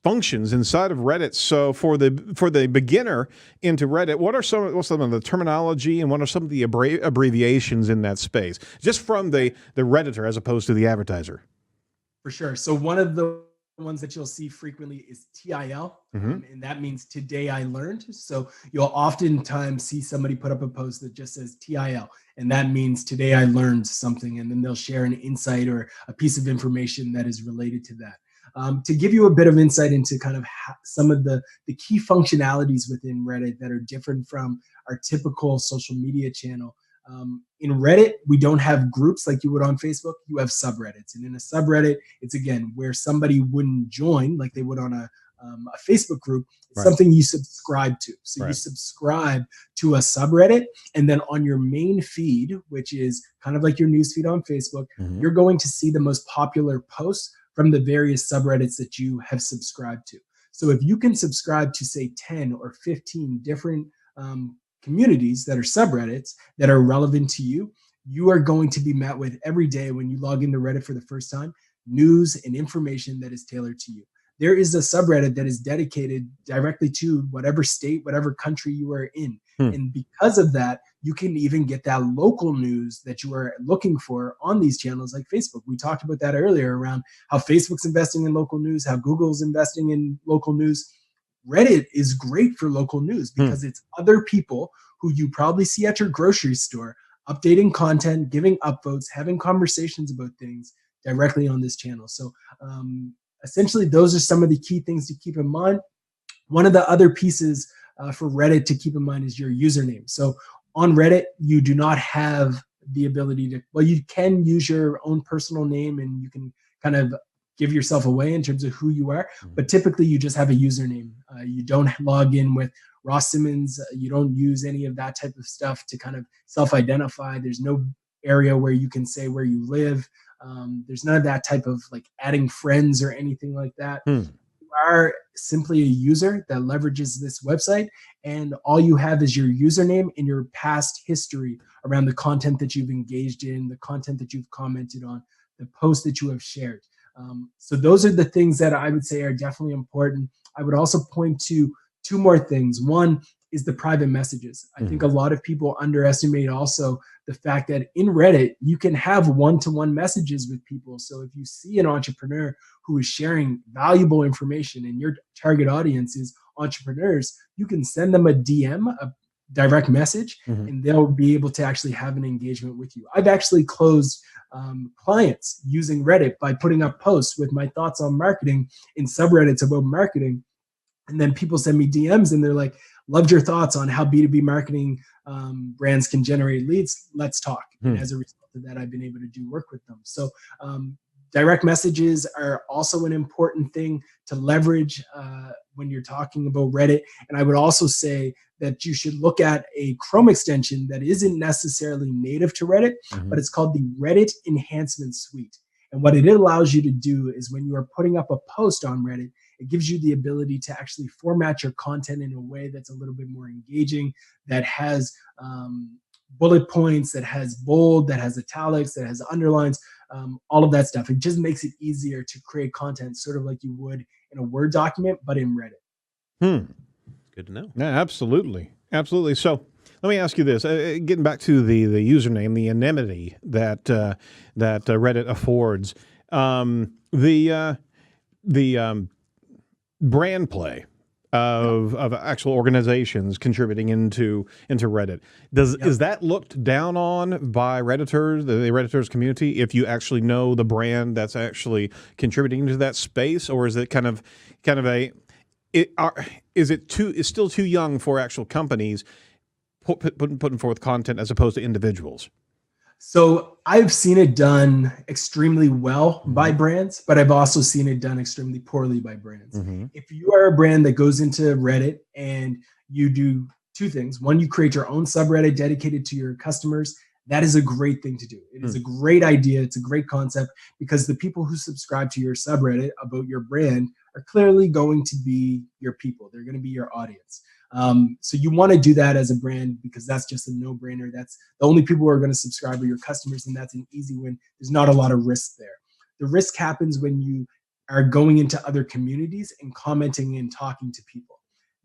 [SPEAKER 3] functions inside of Reddit. So for the beginner into Reddit, what's some of the terminology and what are some of the abbreviations in that space, just from the Redditor as opposed to the advertiser?
[SPEAKER 2] For sure. So one of the ones that you'll see frequently is TIL, and that means today I learned. So you'll oftentimes see somebody put up a post that just says TIL, and that means today I learned something, and then they'll share an insight or a piece of information that is related to that. To give you a bit of insight into kind of some of the key functionalities within Reddit that are different from our typical social media channel. In Reddit, we don't have groups like you would on Facebook. You have subreddits. And in a subreddit, it's, again, where somebody wouldn't join like they would on a Facebook group. It's something you subscribe to. So you subscribe to a subreddit, and then on your main feed, which is kind of like your news feed on Facebook, you're going to see the most popular posts from the various subreddits that you have subscribed to. So if you can subscribe to, say, 10 or 15 different communities that are subreddits that are relevant to you, you are going to be met with every day when you log into Reddit for the first time, news and information that is tailored to you. There is a subreddit that is dedicated directly to whatever state, whatever country you are in. And because of that, you can even get that local news that you are looking for on these channels like Facebook. We talked about that earlier around how Facebook's investing in local news, how Google's investing in local news. Reddit is great for local news because it's other people who you probably see at your grocery store updating content, giving upvotes, having conversations about things directly on this channel. So essentially, those are some of the key things to keep in mind. One of the other pieces for Reddit to keep in mind is your username. So on Reddit, you do not have the ability to, well, you can use your own personal name and you can kind of give yourself away in terms of who you are, but typically you just have a username. You don't log in with Ross Simmonds. You don't use any of that type of stuff to kind of self-identify. There's no area where you can say where you live. There's none of that type of like adding friends or anything like that. You are simply a user that leverages this website, and all you have is your username and your past history around the content that you've engaged in, the content that you've commented on, the posts that you have shared. So those are the things that I would say are definitely important. I would also point to two more things. One is the private messages. I think a lot of people underestimate also the fact that in Reddit, you can have one-to-one messages with people. So if you see an entrepreneur who is sharing valuable information and your target audience is entrepreneurs, you can send them a DM, a direct message, and they'll be able to actually have an engagement with you. I've actually closed clients using Reddit by putting up posts with my thoughts on marketing in subreddits about marketing. And then people send me DMs and they're like, loved your thoughts on how B2B marketing brands can generate leads. Let's talk. And as a result of that, I've been able to do work with them. So direct messages are also an important thing to leverage when you're talking about Reddit. And I would also say that you should look at a Chrome extension that isn't necessarily native to Reddit, but it's called the Reddit Enhancement Suite. And what it allows you to do is when you are putting up a post on Reddit, it gives you the ability to actually format your content in a way that's a little bit more engaging, that has bullet points, that has bold, that has italics, that has underlines, all of that stuff. It just makes it easier to create content sort of like you would in a Word document, but in Reddit.
[SPEAKER 4] Good to know.
[SPEAKER 3] Yeah, absolutely. Absolutely. So let me ask you this, getting back to the username, the anonymity that Reddit affords, the brand play of actual organizations contributing into Reddit. Is that looked down on by Redditors, the Redditors community, if you actually know the brand that's actually contributing to that space, or is it kind of it's still too young for actual companies putting forth content as opposed to individuals?
[SPEAKER 2] So I've seen it done extremely well by brands, but I've also seen it done extremely poorly by brands. If you are a brand that goes into Reddit and you do two things, one, you create your own subreddit dedicated to your customers. That is a great thing to do. It is a great idea. It's a great concept because the people who subscribe to your subreddit about your brand are clearly going to be your people. They're going to be your audience. So you want to do that as a brand because that's just a no-brainer. That's the only people who are going to subscribe are your customers, and that's an easy win. There's not a lot of risk there. The risk happens when you are going into other communities and commenting and talking to people.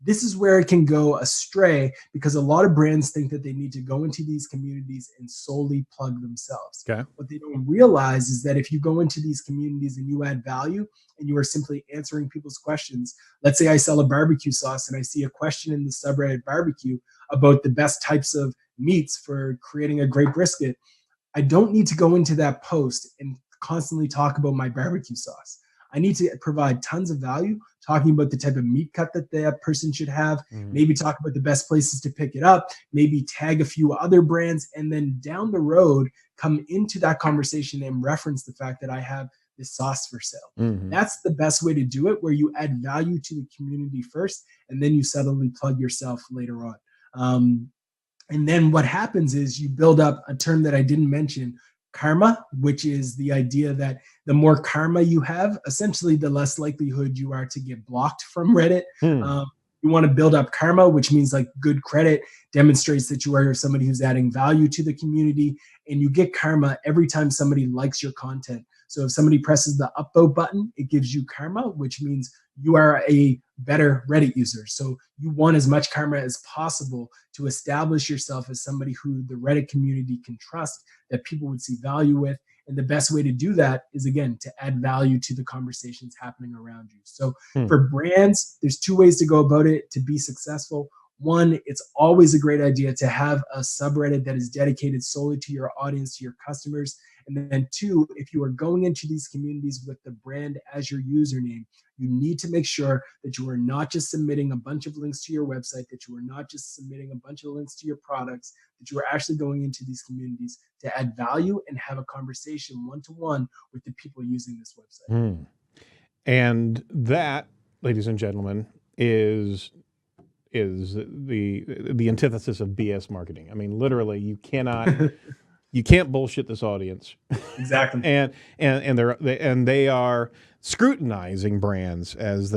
[SPEAKER 2] This is where it can go astray because a lot of brands think that they need to go into these communities and solely plug themselves.
[SPEAKER 3] Okay.
[SPEAKER 2] What they don't realize is that if you go into these communities and you add value and you are simply answering people's questions, let's say I sell a barbecue sauce and I see a question in the subreddit barbecue about the best types of meats for creating a great brisket, I don't need to go into that post and constantly talk about my barbecue sauce. I need to provide tons of value, talking about the type of meat cut that that person should have, maybe talk about the best places to pick it up, maybe tag a few other brands, and then down the road, come into that conversation and reference the fact that I have this sauce for sale. That's the best way to do it, where you add value to the community first, and then you subtly plug yourself later on. And then what happens is you build up a term that I didn't mention, karma, which is the idea that the more karma you have, essentially the less likelihood you are to get blocked from Reddit. You want to build up karma, which means like good credit demonstrates that you are somebody who's adding value to the community, and you get karma every time somebody likes your content. So if somebody presses the upvote button, it gives you karma, which means you are a better Reddit user. So you want as much karma as possible to establish yourself as somebody who the Reddit community can trust, that people would see value with. And the best way to do that is, again, to add value to the conversations happening around you. So for brands, there's two ways to go about it to be successful. One, it's always a great idea to have a subreddit that is dedicated solely to your audience, to your customers. And then two, if you are going into these communities with the brand as your username, you need to make sure that you are not just submitting a bunch of links to your website, that you are not just submitting a bunch of links to your products, that you are actually going into these communities to add value and have a conversation one-to-one with the people using this website.
[SPEAKER 3] And that, ladies and gentlemen, is the antithesis of BS marketing. I mean, literally, you cannot you can't bullshit this audience.
[SPEAKER 2] Exactly.
[SPEAKER 3] and they are scrutinizing brands as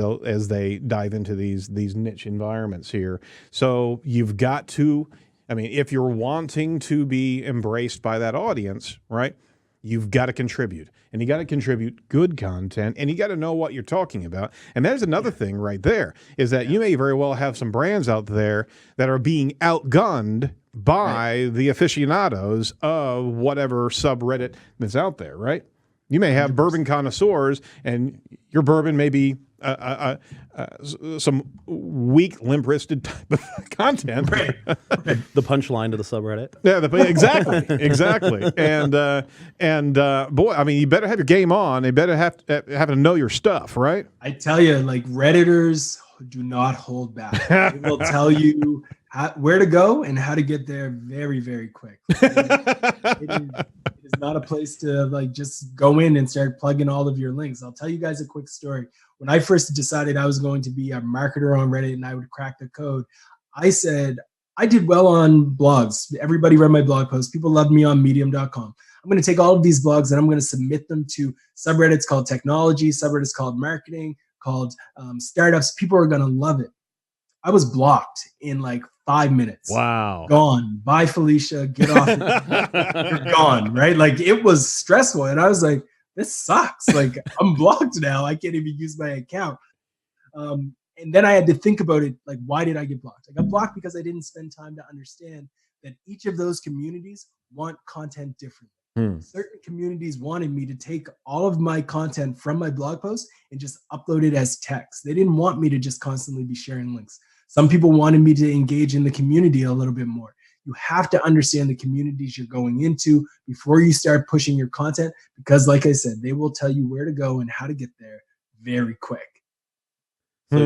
[SPEAKER 3] they dive into these niche environments here. So you've got to, I mean, if you're wanting to be embraced by that audience, right? You've got to contribute, and you got to contribute good content, and you got to know what you're talking about. And there's another thing right there, is that you may very well have some brands out there that are being outgunned by the aficionados of whatever subreddit that's out there, right? You may have bourbon connoisseurs, and your bourbon may be some weak, limp-wristed type of content.
[SPEAKER 4] The punchline to the subreddit.
[SPEAKER 3] Yeah, exactly. And boy, I mean, you better have your game on. You better have to know your stuff, right?
[SPEAKER 2] I tell you, like, Redditors do not hold back. They will tell you where to go and how to get there very, very quick. It is not a place to like just go in and start plugging all of your links. I'll tell you guys a quick story. When I first decided I was going to be a marketer on Reddit and I would crack the code, I said, I did well on blogs. Everybody read my blog posts. People loved me on medium.com. I'm going to take all of these blogs and I'm going to submit them to subreddits called technology, subreddits called marketing, called startups. People are going to love it. I was blocked in like 5 minutes.
[SPEAKER 3] Wow.
[SPEAKER 2] Gone. Bye, Felicia. Get off. You're gone, right? Like, it was stressful. And I was like, this sucks. Like, I'm blocked now. I can't even use my account. And then I had to think about it. Like, why did I get blocked? I got blocked because I didn't spend time to understand that each of those communities want content differently. Certain communities wanted me to take all of my content from my blog post and just upload it as text. They didn't want me to just constantly be sharing links. Some people wanted me to engage in the community a little bit more. You have to understand the communities you're going into before you start pushing your content, because like I said, they will tell you where to go and how to get there very quick.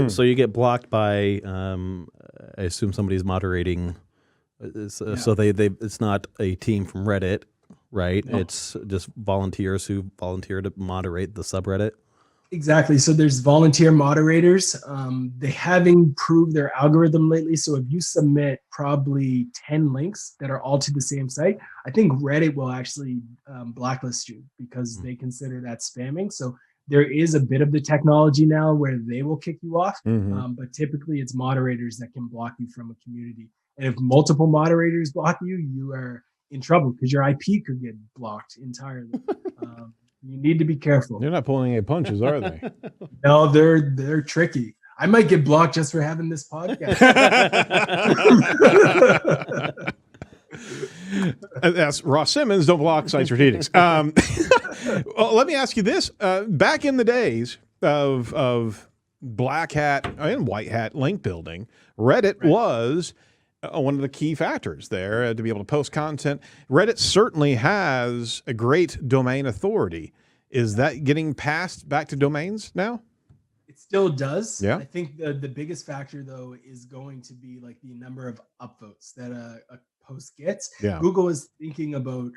[SPEAKER 4] So you get blocked by, I assume somebody's moderating. So they it's not a team from Reddit, right? No. It's just volunteers who volunteer to moderate the subreddit.
[SPEAKER 2] Exactly. So there's volunteer moderators. They have improved their algorithm lately. So if you submit probably 10 links that are all to the same site, I think Reddit will actually blacklist you because they consider that spamming. So there is a bit of the technology now where they will kick you off. But typically it's moderators that can block you from a community. And if multiple moderators block you, you are in trouble because your IP could get blocked entirely. You need to be careful.
[SPEAKER 3] They're not pulling any punches, are they?
[SPEAKER 2] No, they're tricky. I might get blocked just for having this podcast.
[SPEAKER 3] That's Ross Simmonds. Don't block Site Strategics. Well, let me ask you this: back in the days of black hat and white hat link building, Reddit was one of the key factors there to be able to post content. Reddit certainly has a great domain authority. Is that getting passed back to domains now?
[SPEAKER 2] It still does.
[SPEAKER 3] Yeah.
[SPEAKER 2] I think the biggest factor though is going to be like the number of upvotes that a post gets.
[SPEAKER 3] Yeah.
[SPEAKER 2] Google is thinking about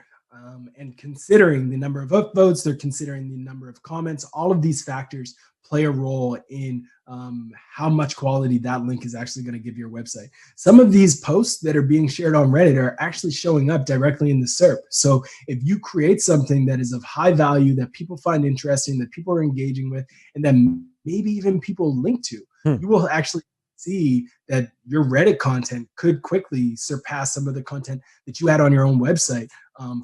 [SPEAKER 2] and considering the number of upvotes. They're considering the number of comments. All of these factors play a role in how much quality that link is actually going to give your website. Some of these posts that are being shared on Reddit are actually showing up directly in the SERP. So if you create something that is of high value, that people find interesting, that people are engaging with, and then maybe even people link to, you will actually see that your Reddit content could quickly surpass some of the content that you had on your own website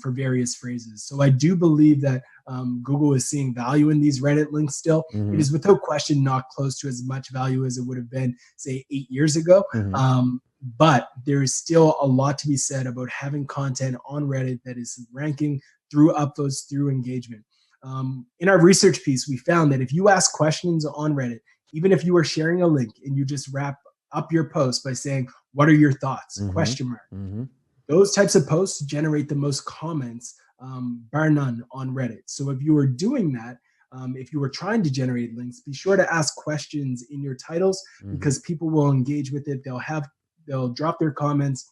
[SPEAKER 2] for various phrases. So I do believe that Google is seeing value in these Reddit links still. It is without question not close to as much value as it would have been, say, 8 years ago. But there is still a lot to be said about having content on Reddit that is ranking through upvotes, through engagement. In our research piece, we found that if you ask questions on Reddit, even if you are sharing a link and you just wrap up your post by saying, "What are your thoughts?" question mark. Those types of posts generate the most comments, bar none, on Reddit. So if you are doing that, if you are trying to generate links, be sure to ask questions in your titles because people will engage with it. They'll drop their comments.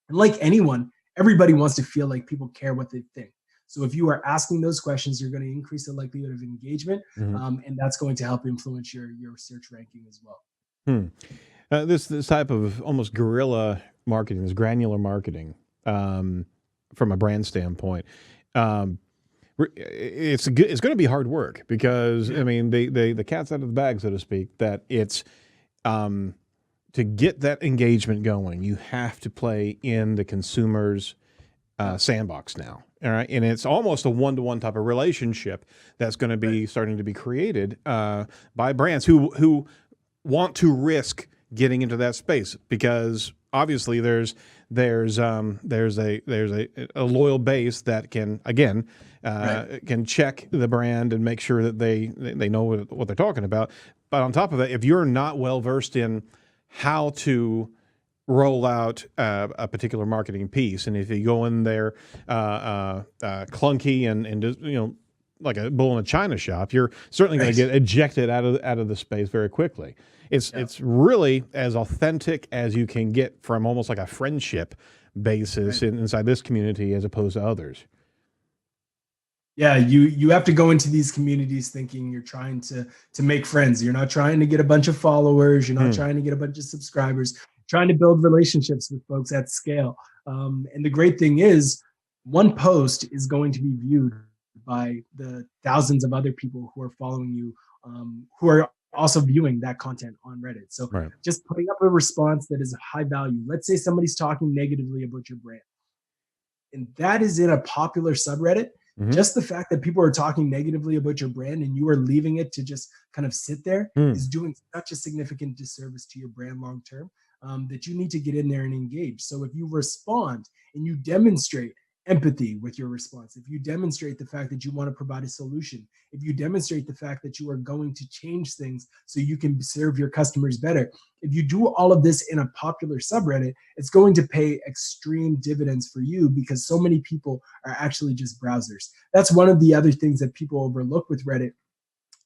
[SPEAKER 2] And like anyone, everybody wants to feel like people care what they think. So if you are asking those questions, you're going to increase the likelihood of engagement, and that's going to help influence your search ranking as well.
[SPEAKER 3] This type of almost guerrilla marketing, this granular marketing, from a brand standpoint, it's going to be hard work because I mean the cat's out of the bag, so to speak. That it's to get that engagement going, you have to play in the consumer's sandbox now. All right. And it's almost a one-to-one type of relationship that's going to be starting to be created by brands who want to risk getting into that space because obviously there's a loyal base that can again can check the brand and make sure that they know what they're talking about. But on top of that, if you're not well versed in how to roll out a particular marketing piece, and if you go in there clunky and just, like a bull in a china shop, you're certainly going to get ejected out of the space very quickly. It's really as authentic as you can get from almost like a friendship basis inside this community as opposed to others.
[SPEAKER 2] Yeah, you have to go into these communities thinking you're trying to make friends. You're not trying to get a bunch of followers. You're not trying to get a bunch of subscribers. Trying to build relationships with folks at scale. And the great thing is, one post is going to be viewed by the thousands of other people who are following you, who are also viewing that content on Reddit. So just putting up a response that is of high value. Let's say somebody's talking negatively about your brand, and that is in a popular subreddit. Just the fact that people are talking negatively about your brand and you are leaving it to just kind of sit there is doing such a significant disservice to your brand long term. That you need to get in there and engage. So if you respond and you demonstrate empathy with your response, if you demonstrate the fact that you want to provide a solution, if you demonstrate the fact that you are going to change things so you can serve your customers better, if you do all of this in a popular subreddit, it's going to pay extreme dividends for you because so many people are actually just browsers. That's one of the other things that people overlook with Reddit.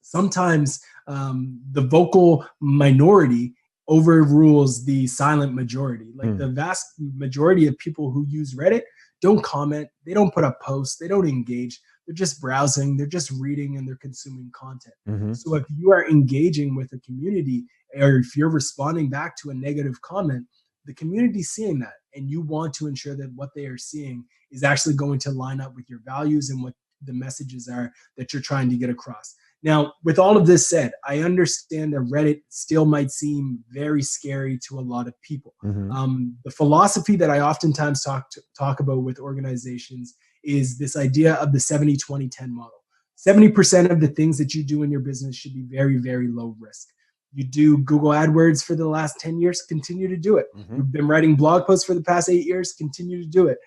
[SPEAKER 2] Sometimes the vocal minority overrules the silent majority. Like the vast majority of people who use Reddit don't comment, they don't put up posts, they don't engage, they're just browsing, they're just reading, and they're consuming content. So if you are engaging with a community, or if you're responding back to a negative comment, the community's seeing that, and you want to ensure that what they are seeing is actually going to line up with your values and what the messages are that you're trying to get across. Now, with all of this said, I understand that Reddit still might seem very scary to a lot of people. The philosophy that I oftentimes talk about with organizations is this idea of the 70-20-10 model. 70% of the things that you do in your business should be very, very low risk. You do Google AdWords for the last 10 years, continue to do it. You've been writing blog posts for the past 8 years, continue to do it.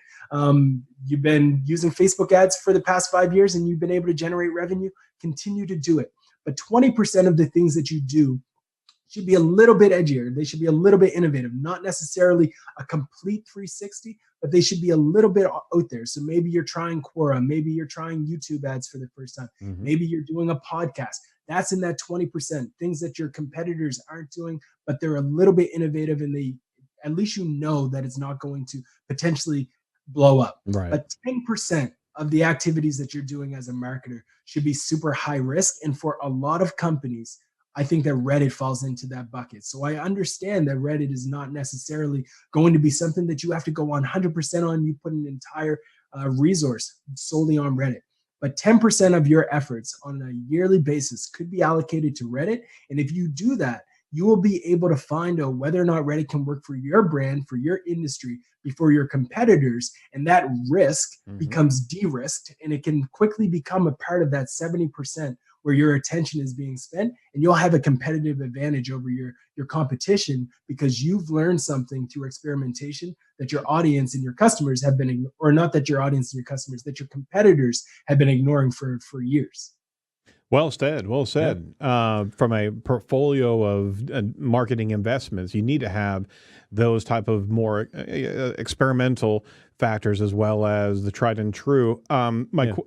[SPEAKER 2] You've been using Facebook ads for the past 5 years and you've been able to generate revenue, continue to do it. But 20% of the things that you do should be a little bit edgier. They should be a little bit innovative, not necessarily a complete 360, but they should be a little bit out there. So maybe you're trying Quora, maybe you're trying YouTube ads for the first time, maybe you're doing a podcast. That's in that 20%, things that your competitors aren't doing, but they're a little bit innovative, and at least you know that it's not going to potentially blow up.
[SPEAKER 3] Right.
[SPEAKER 2] But 10% of the activities that you're doing as a marketer should be super high risk. And for a lot of companies, I think that Reddit falls into that bucket. So I understand that Reddit is not necessarily going to be something that you have to go 100% on. You put an entire resource solely on Reddit. But 10% of your efforts on a yearly basis could be allocated to Reddit. And if you do that, you will be able to find out whether or not Reddit can work for your brand, for your industry, before your competitors. And that risk becomes de-risked, and it can quickly become a part of that 70% where your attention is being spent, and you'll have a competitive advantage over your competition because you've learned something through experimentation that your audience and your customers have been, or not that your audience and your customers, that your competitors have been ignoring for years.
[SPEAKER 3] Well said. Well said. From a portfolio of marketing investments, you need to have those type of more experimental factors as well as the tried and true. I was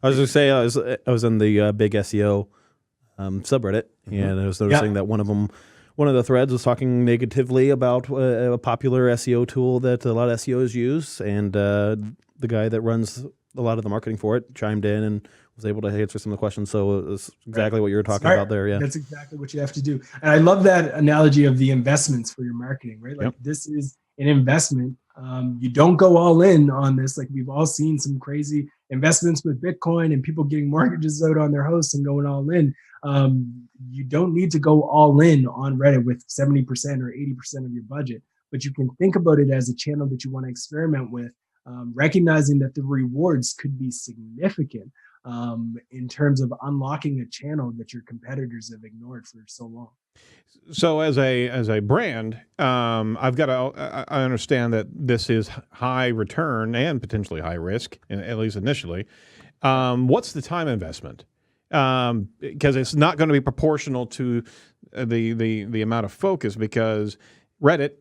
[SPEAKER 4] going to say I was in the big SEO subreddit, and I was noticing that one of the threads was talking negatively about a popular SEO tool that a lot of SEOs use, and the guy that runs a lot of the marketing for it chimed in and was able to answer some of the questions. So it was exactly what you were talking about there. Yeah,
[SPEAKER 2] that's exactly what you have to do. And I love that analogy of the investments for your marketing, right? Like this is an investment. You don't go all in on this. Like we've all seen some crazy investments with Bitcoin and people getting mortgages out on their house and going all in. You don't need to go all in on Reddit with 70% or 80% of your budget, but you can think about it as a channel that you want to experiment with, recognizing that the rewards could be significant in terms of unlocking a channel that your competitors have ignored for so long.
[SPEAKER 3] So as a brand, I've got to, I understand that this is high return and potentially high risk, at least initially. What's the time investment? Because it's not going to be proportional to the amount of focus, because Reddit,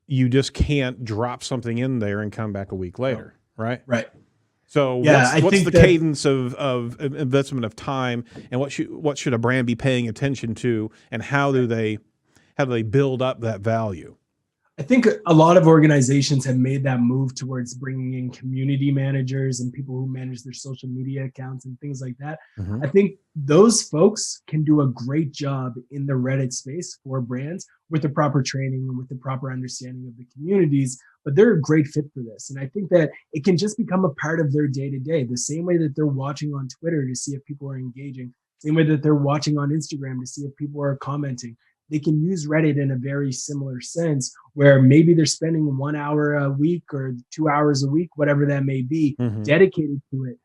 [SPEAKER 3] you just can't drop something in there and come back a week later, right?
[SPEAKER 2] Right.
[SPEAKER 3] So what's the cadence of investment of time, and what should a brand be paying attention to, and how do they build up that value?
[SPEAKER 2] I think a lot of organizations have made that move towards bringing in community managers and people who manage their social media accounts and things like that. I think those folks can do a great job in the Reddit space for brands with the proper training and with the proper understanding of the communities, but they're a great fit for this. And I think that it can just become a part of their day-to-day, the same way that they're watching on Twitter to see if people are engaging, same way that they're watching on Instagram to see if people are commenting. They can use Reddit in a very similar sense, where maybe they're spending 1 hour a week or 2 hours a week, whatever that may be, dedicated to it.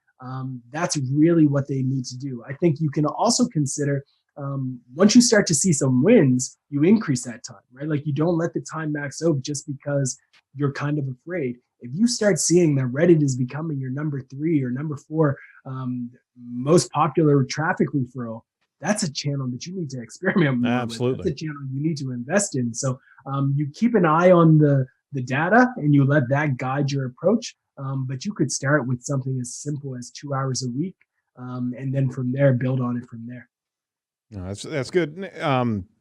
[SPEAKER 2] That's really what they need to do. I think you can also consider, once you start to see some wins, you increase that time, right? Like you don't let the time max out just because you're kind of afraid. If you start seeing that Reddit is becoming your number 3 or number 4 most popular traffic referral, that's a channel that you need to experiment more
[SPEAKER 3] Absolutely.
[SPEAKER 2] with. That's a channel you need to invest in. So you keep an eye on the data and you let that guide your approach. But you could start with something as simple as 2 hours a week, and then from there, build on it from there.
[SPEAKER 3] No, that's good.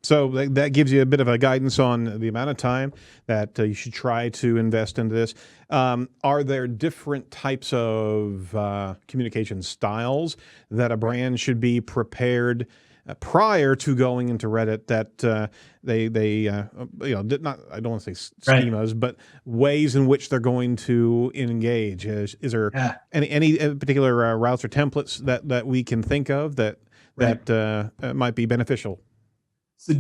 [SPEAKER 3] So that gives you a bit of a guidance on the amount of time that you should try to invest into this. Are there different types of communication styles that a brand should be prepared prior to going into Reddit, that they did not, I don't want to say schemas, but ways in which they're going to engage? Is there any particular routes or templates that we can think of that might be beneficial?
[SPEAKER 2] So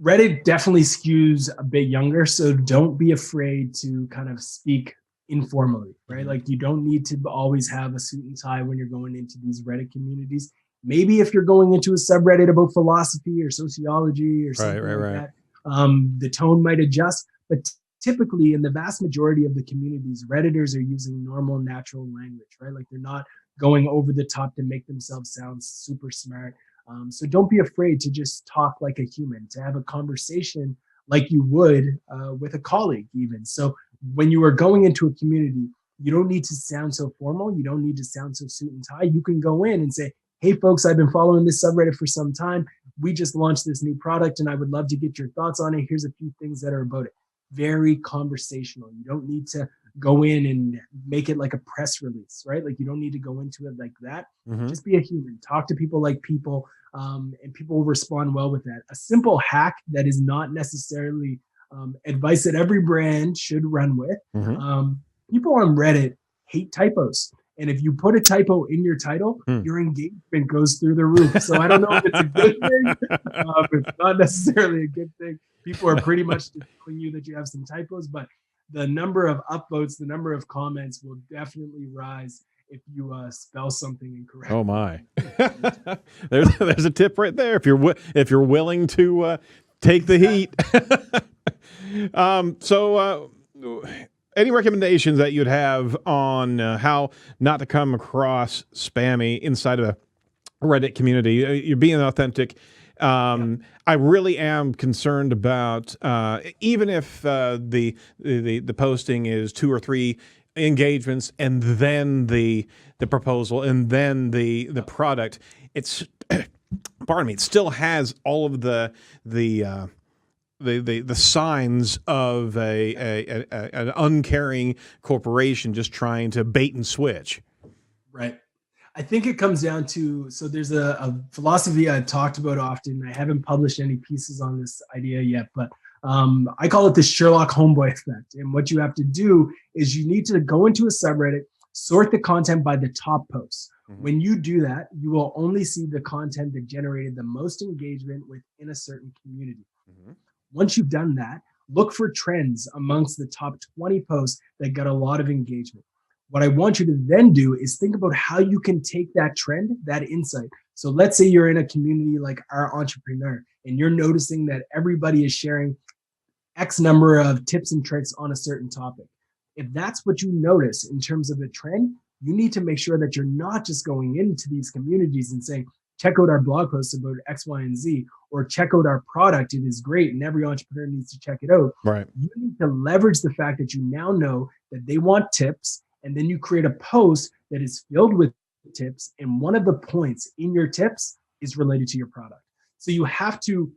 [SPEAKER 2] Reddit definitely skews a bit younger, so don't be afraid to kind of speak informally, right? Like you don't need to always have a suit and tie when you're going into these Reddit communities. Maybe if you're going into a subreddit about philosophy or sociology or something like that, the tone might adjust. But typically, in the vast majority of the communities, Redditors are using normal, natural language, right? Like they're not going over the top to make themselves sound super smart. So don't be afraid to just talk like a human, to have a conversation like you would with a colleague even. So when you are going into a community, you don't need to sound so formal. You don't need to sound so suit and tie. You can go in and say, hey, folks, I've been following this subreddit for some time. We just launched this new product and I would love to get your thoughts on it. Here's a few things that are about it. Very conversational. You don't need to go in and make it like a press release, right? Like you don't need to go into it like that. Just be a human. Talk to people like people, and people will respond well with that. A simple hack that is not necessarily advice that every brand should run with. People on Reddit hate typos. And if you put a typo in your title, your engagement goes through the roof. So I don't know if it's a good thing. It's not necessarily a good thing. People are pretty much just telling you that you have some typos, but the number of upvotes, the number of comments will definitely rise if you spell something incorrect.
[SPEAKER 3] Oh my! there's a tip right there. If you're willing to take the heat. Any recommendations that you'd have on how not to come across spammy inside of a Reddit community? You're being authentic. I really am concerned about even if the posting is 2 or 3 engagements and then the proposal and then the product. It's pardon me. It still has all of the signs of an uncaring corporation just trying to bait and switch.
[SPEAKER 2] Right. I think it comes down to, so there's a philosophy I've talked about often. I haven't published any pieces on this idea yet, but I call it the Sherlock homeboy effect. And what you have to do is you need to go into a subreddit, sort the content by the top posts. When you do that, you will only see the content that generated the most engagement within a certain community. Once you've done that, look for trends amongst the top 20 posts that got a lot of engagement. What I want you to then do is think about how you can take that trend, that insight. So let's say you're in a community like Our Entrepreneur, and you're noticing that everybody is sharing X number of tips and tricks on a certain topic. If that's what you notice in terms of a trend, you need to make sure that you're not just going into these communities and saying, check out our blog posts about X, Y, and Z, or check out our product. It is great, and every entrepreneur needs to check it out.
[SPEAKER 3] Right.
[SPEAKER 2] You need to leverage the fact that you now know that they want tips, and then you create a post that is filled with tips, and one of the points in your tips is related to your product. So you have to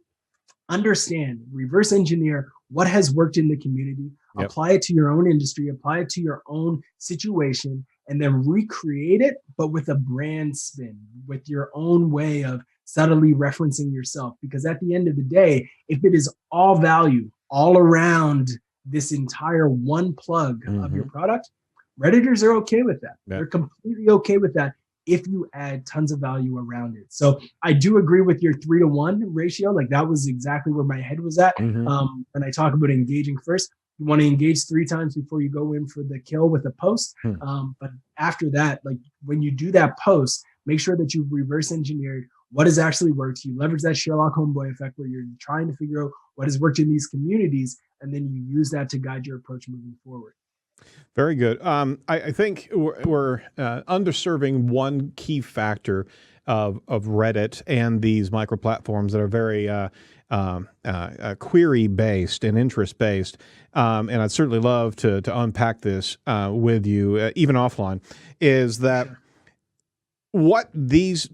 [SPEAKER 2] understand, reverse engineer what has worked in the community, apply it to your own industry, apply it to your own situation, and then recreate it, but with a brand spin, with your own way of subtly referencing yourself. Because at the end of the day, if it is all value all around this entire one plug of your product, Redditors are okay with that. They're completely okay with that if you add tons of value around it. So I do agree with your 3-to-1 ratio. Like that was exactly where my head was at. When I talk about engaging first, you want to engage 3 times before you go in for the kill with a post. But after that, like when you do that post, make sure that you've reverse engineered what has actually worked. You leverage that Sherlock homeboy effect where you're trying to figure out what has worked in these communities, and then you use that to guide your approach moving forward.
[SPEAKER 3] Very good. I think we're underserving one key factor of Reddit and these micro platforms that are very query based and interest based. And I'd certainly love to unpack this with you, even offline. Is that what these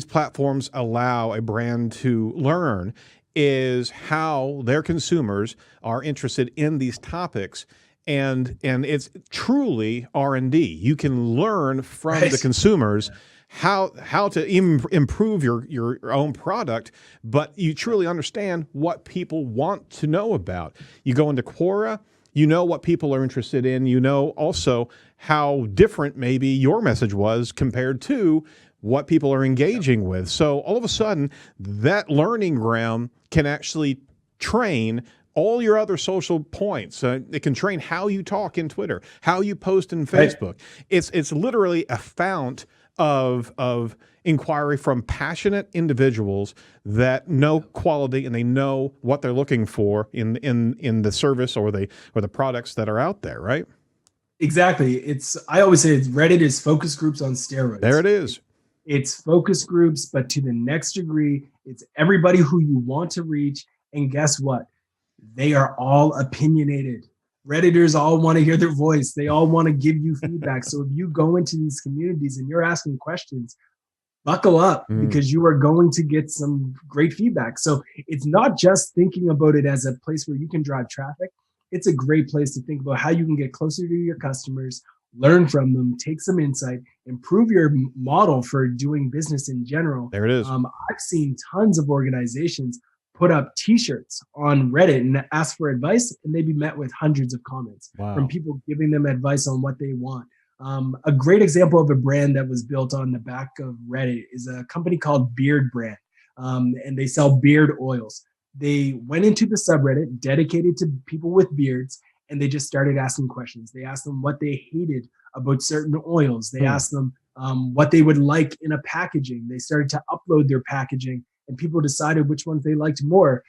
[SPEAKER 3] platforms allow a brand to learn is how their consumers are interested in these topics. And it's truly R&D. You can learn from the consumers how to improve your own product, but you truly understand what people want to know about. You go into Quora, you know what people are interested in. You know also how different maybe your message was compared to what people are engaging with. So all of a sudden, that learning ground can actually train all your other social points. It can train how you talk in Twitter, how you post in Facebook. It's literally a fount of inquiry from passionate individuals that know quality and they know what they're looking for in the service or the products that are out there, right?
[SPEAKER 2] Exactly. I always say Reddit is focus groups on steroids.
[SPEAKER 3] There it is.
[SPEAKER 2] It's focus groups, but to the next degree, it's everybody who you want to reach. And guess what? They are all opinionated. Redditors all want to hear their voice. They all want to give you feedback. So if you go into these communities and you're asking questions, buckle up because you are going to get some great feedback. So it's not just thinking about it as a place where you can drive traffic. It's a great place to think about how you can get closer to your customers, learn from them, take some insight, improve your model for doing business in general.
[SPEAKER 3] There it is.
[SPEAKER 2] I've seen tons of organizations put up t-shirts on Reddit and ask for advice, and they'd be met with hundreds of comments from people giving them advice on what they want. A great example of a brand that was built on the back of Reddit is a company called Beard Brand, and they sell beard oils. They went into the subreddit dedicated to people with beards, and they just started asking questions. They asked them what they hated about certain oils. They asked them what they would like in a packaging. They started to upload their packaging, and people decided which ones they liked more.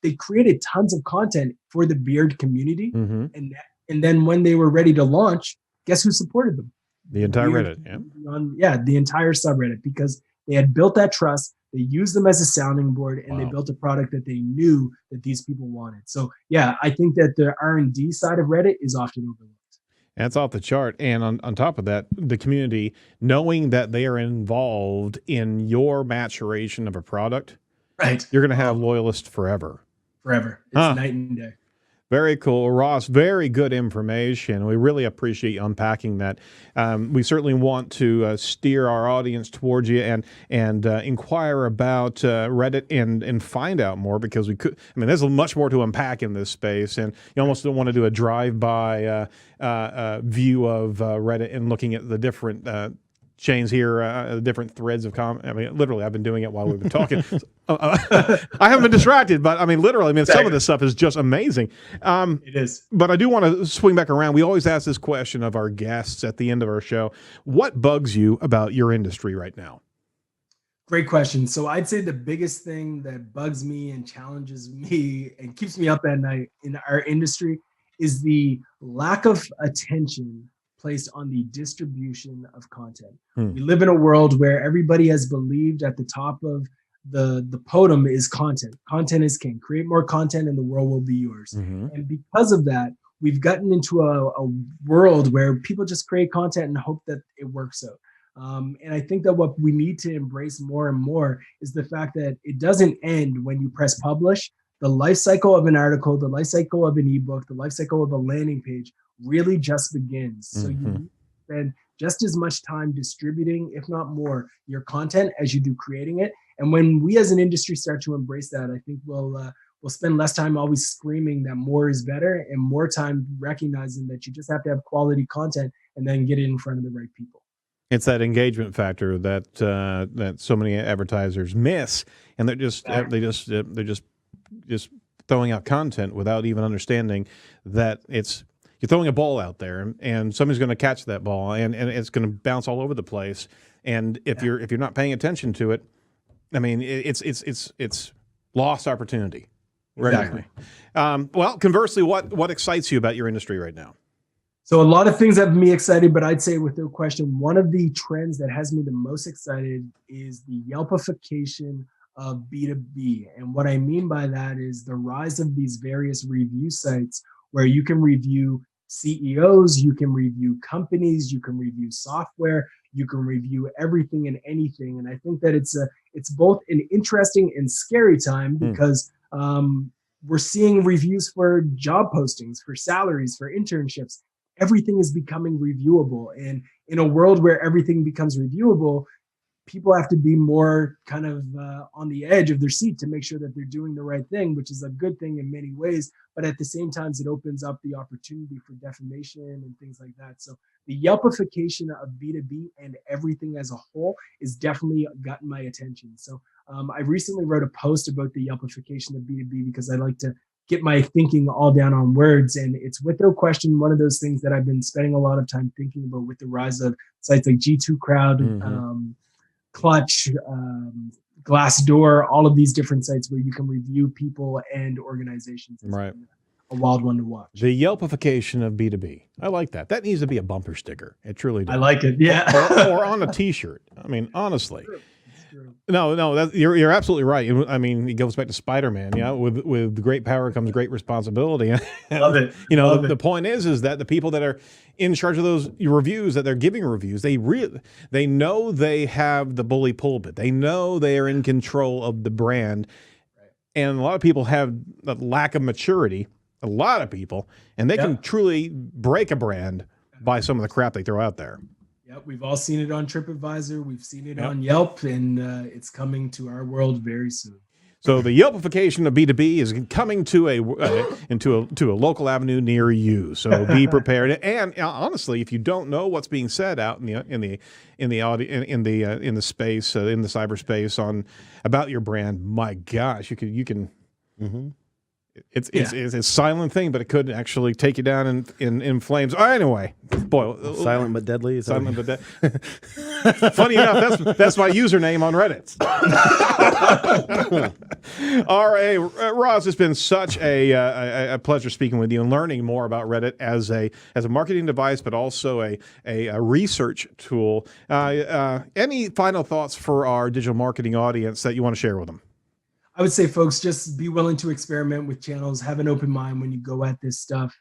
[SPEAKER 2] They created tons of content for the beard community, and then when they were ready to launch, guess who supported them?
[SPEAKER 3] The entire Reddit,
[SPEAKER 2] the entire subreddit, because they had built that trust. They used them as a sounding board, and they built a product that they knew that these people wanted. So yeah, I think that the R&D side of Reddit is often overlooked.
[SPEAKER 3] That's off the chart. And on top of that, the community, knowing that they are involved in your maturation of a product,
[SPEAKER 2] right? You're
[SPEAKER 3] going to have loyalists forever.
[SPEAKER 2] Forever. It's night and day.
[SPEAKER 3] Very cool. Ross, very good information. We really appreciate you unpacking that. We certainly want to steer our audience towards you and inquire about Reddit and find out more, because we could. I mean, there's much more to unpack in this space, and you almost don't want to do a drive-by view of Reddit and looking at the different chains here, different threads of comment. I mean, literally, I've been doing it while we've been talking. I haven't been distracted, but I mean, literally, some of this stuff is just amazing.
[SPEAKER 2] It is.
[SPEAKER 3] But I do want to swing back around. We always ask this question of our guests at the end of our show. What bugs you about your industry right now?
[SPEAKER 2] Great question. So I'd say the biggest thing that bugs me and challenges me and keeps me up at night in our industry is the lack of attention placed on the distribution of content. We live in a world where everybody has believed at the top of the podium is content. Content is king. Create more content and the world will be yours. And because of that, we've gotten into a world where people just create content and hope that it works out. And I think that what we need to embrace more and more is the fact that it doesn't end when you press publish. The life cycle of an article, the life cycle of an ebook, the life cycle of a landing page really just begins. So you spend just as much time distributing, if not more, your content as you do creating it. And when we as an industry start to embrace that, I think we'll spend less time always screaming that more is better and more time recognizing that you just have to have quality content and then get it in front of the right people.
[SPEAKER 3] It's that engagement factor that so many advertisers miss, and they're just throwing out content without even understanding that you're throwing a ball out there, and somebody's going to catch that ball, and it's going to bounce all over the place. And if you're not paying attention to it, I mean, it's lost opportunity.
[SPEAKER 2] Exactly.
[SPEAKER 3] Well, conversely, what excites you about your industry right now?
[SPEAKER 2] So a lot of things have me excited, but I'd say without question, one of the trends that has me the most excited is the Yelpification of B2B. And what I mean by that is the rise of these various review sites where you can review CEOs, you can review companies, you can review software, you can review everything and anything. And I think that it's both an interesting and scary time because we're seeing reviews for job postings, for salaries, for internships. Everything is becoming reviewable. And in a world where everything becomes reviewable, people have to be more kind of on the edge of their seat to make sure that they're doing the right thing, which is a good thing in many ways. But at the same time, it opens up the opportunity for defamation and things like that. So the Yelpification of B2B and everything as a whole is definitely gotten my attention. So I recently wrote a post about the Yelpification of B2B because I like to get my thinking all down on words. And it's without question one of those things that I've been spending a lot of time thinking about with the rise of sites like G2 Crowd, Clutch, Glassdoor, all of these different sites where you can review people and organizations.
[SPEAKER 3] Right.
[SPEAKER 2] A wild one to watch.
[SPEAKER 3] The Yelpification of B2B. I like that. That needs to be a bumper sticker. It truly does.
[SPEAKER 2] I like it. Yeah.
[SPEAKER 3] or on a T-shirt. I mean, honestly.
[SPEAKER 2] It's true.
[SPEAKER 3] No, you're absolutely right. I mean, it goes back to Spider-Man. Yeah, with great power comes great responsibility.
[SPEAKER 2] Love it.
[SPEAKER 3] You know,
[SPEAKER 2] Love
[SPEAKER 3] the
[SPEAKER 2] it.
[SPEAKER 3] point is that the people that are in charge of those reviews, that they're giving reviews, they know they have the bully pulpit. They know they are in control of the brand, and a lot of people have a lack of maturity. A lot of people, and they can truly break a brand by some of the crap they throw out there.
[SPEAKER 2] Yep, we've all seen it on TripAdvisor. We've seen it on Yelp, and it's coming to our world very soon.
[SPEAKER 3] So the Yelpification of B2B is coming to a local avenue near you. So be prepared. And honestly, if you don't know what's being said out in the space in the cyberspace about your brand, my gosh, you can. Mm-hmm. It's a silent thing, but it could actually take you down in flames. Oh, anyway, boy,
[SPEAKER 4] Silent but deadly.
[SPEAKER 3] Silent but deadly. Funny enough, that's my username on Reddit. All right, Ross, it's been such a pleasure speaking with you and learning more about Reddit as a marketing device, but also a research tool. Any final thoughts for our digital marketing audience that you want to share with them?
[SPEAKER 2] I would say, folks, just be willing to experiment with channels. Have an open mind when you go at this stuff.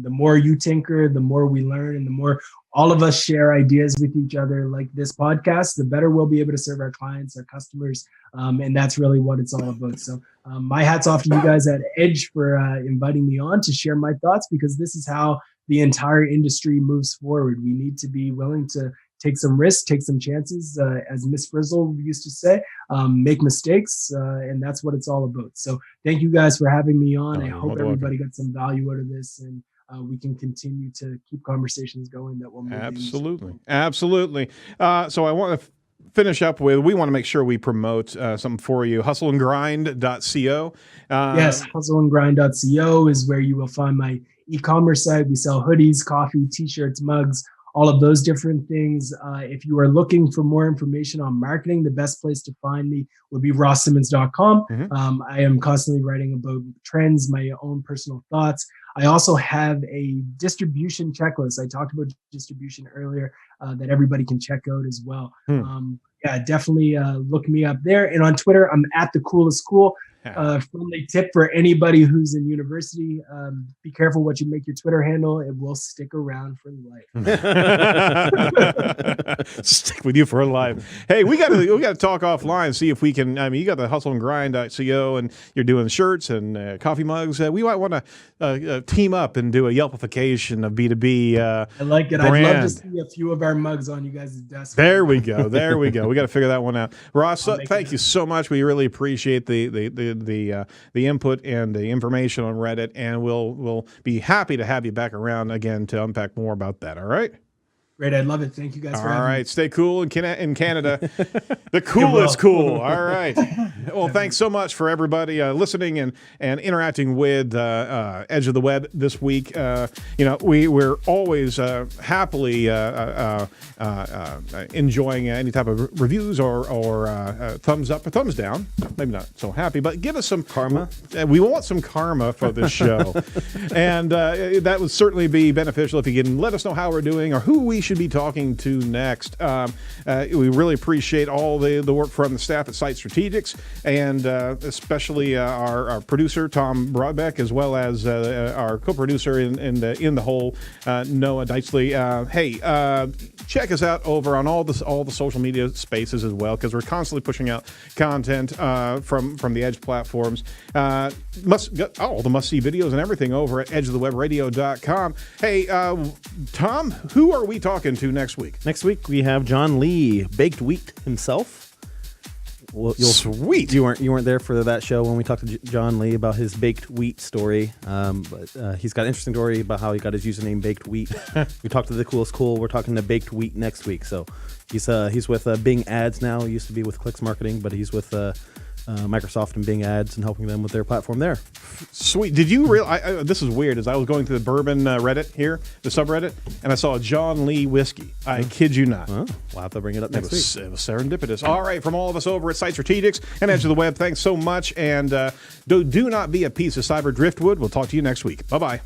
[SPEAKER 2] The more you tinker, the more we learn, and the more all of us share ideas with each other like this podcast, the better we'll be able to serve our clients, our customers, and that's really what it's all about. So my hat's off to you guys at Edge for inviting me on to share my thoughts, because this is how the entire industry moves forward. We need to be willing to take some risks, take some chances, as Miss Frizzle used to say, make mistakes, and that's what it's all about. So thank you guys for having me on. I hope everybody got some value out of this, and we can continue to keep conversations going that will move.
[SPEAKER 3] Absolutely. So I want to finish up with, we want to make sure we promote something for you. Hustleandgrind.co.
[SPEAKER 2] Yes, hustleandgrind.co is where you will find my e-commerce site. We sell hoodies, coffee, t-shirts, mugs, all of those different things. If you are looking for more information on marketing, the best place to find me would be rosssimmons.com. Mm-hmm. I am constantly writing about trends, my own personal thoughts. I also have a distribution checklist. I talked about distribution earlier that everybody can check out as well. Definitely look me up there. And on Twitter, I'm at the coolest cool. Friendly tip for anybody who's in university: be careful what you make your Twitter handle; it will stick around for life.
[SPEAKER 3] Stick with you for life. Hey, we got to talk offline. See if we can. I mean, you got the hustleandgrind.co, and you're doing shirts and coffee mugs. We might want to team up and do a Yelpification of B2B.
[SPEAKER 2] I like it.
[SPEAKER 3] Brand.
[SPEAKER 2] I'd love to see a few of our mugs on you guys' desk.
[SPEAKER 3] There we go. We got to figure that one out. Ross, thank you so much. We really appreciate the input and the information on Reddit, and we'll be happy to have you back around again to unpack more about that. All right?
[SPEAKER 2] Great. I love it. Thank you guys for having me.
[SPEAKER 3] All right. Stay cool in Canada. The coolest cool. All right. Well, thanks so much for everybody listening and interacting with Edge of the Web this week. We're always happily enjoying any type of reviews or thumbs up or thumbs down. Maybe not so happy, but give us some
[SPEAKER 4] karma.
[SPEAKER 3] We want some karma for this show. And that would certainly be beneficial if you can let us know how we're doing or who we should be talking to next. We really appreciate all the work from the staff at Site Strategist, and especially our producer Tom Brubeck, as well as our co-producer in the whole Noah Deitzley. Check us out over on all the social media spaces as well, because we're constantly pushing out content from the Edge platforms. All the must-see videos and everything over at edgeofthewebradio.com. Hey, Tom, who are we talking to next week?
[SPEAKER 4] Next week we have John Lee, Baked Wheat himself.
[SPEAKER 3] Sweet.
[SPEAKER 4] You weren't there for that show when we talked to John Lee about his baked wheat story, but he's got an interesting story about how he got his username Baked Wheat. We talked to the coolest cool. We're talking to Baked Wheat next week. So he's with Bing Ads now. He used to be with Clicks Marketing, but he's with Microsoft and Bing Ads and helping them with their platform there.
[SPEAKER 3] Sweet. Did you realize, this is weird, as I was going through the bourbon Reddit here, the subreddit, and I saw a John Lee whiskey. I kid you not.
[SPEAKER 4] We'll have to bring it up next week.
[SPEAKER 3] It was serendipitous. All right, from all of us over at Site Strategist and Edge of the Web, thanks so much, and do not be a piece of cyber driftwood. We'll talk to you next week. Bye-bye.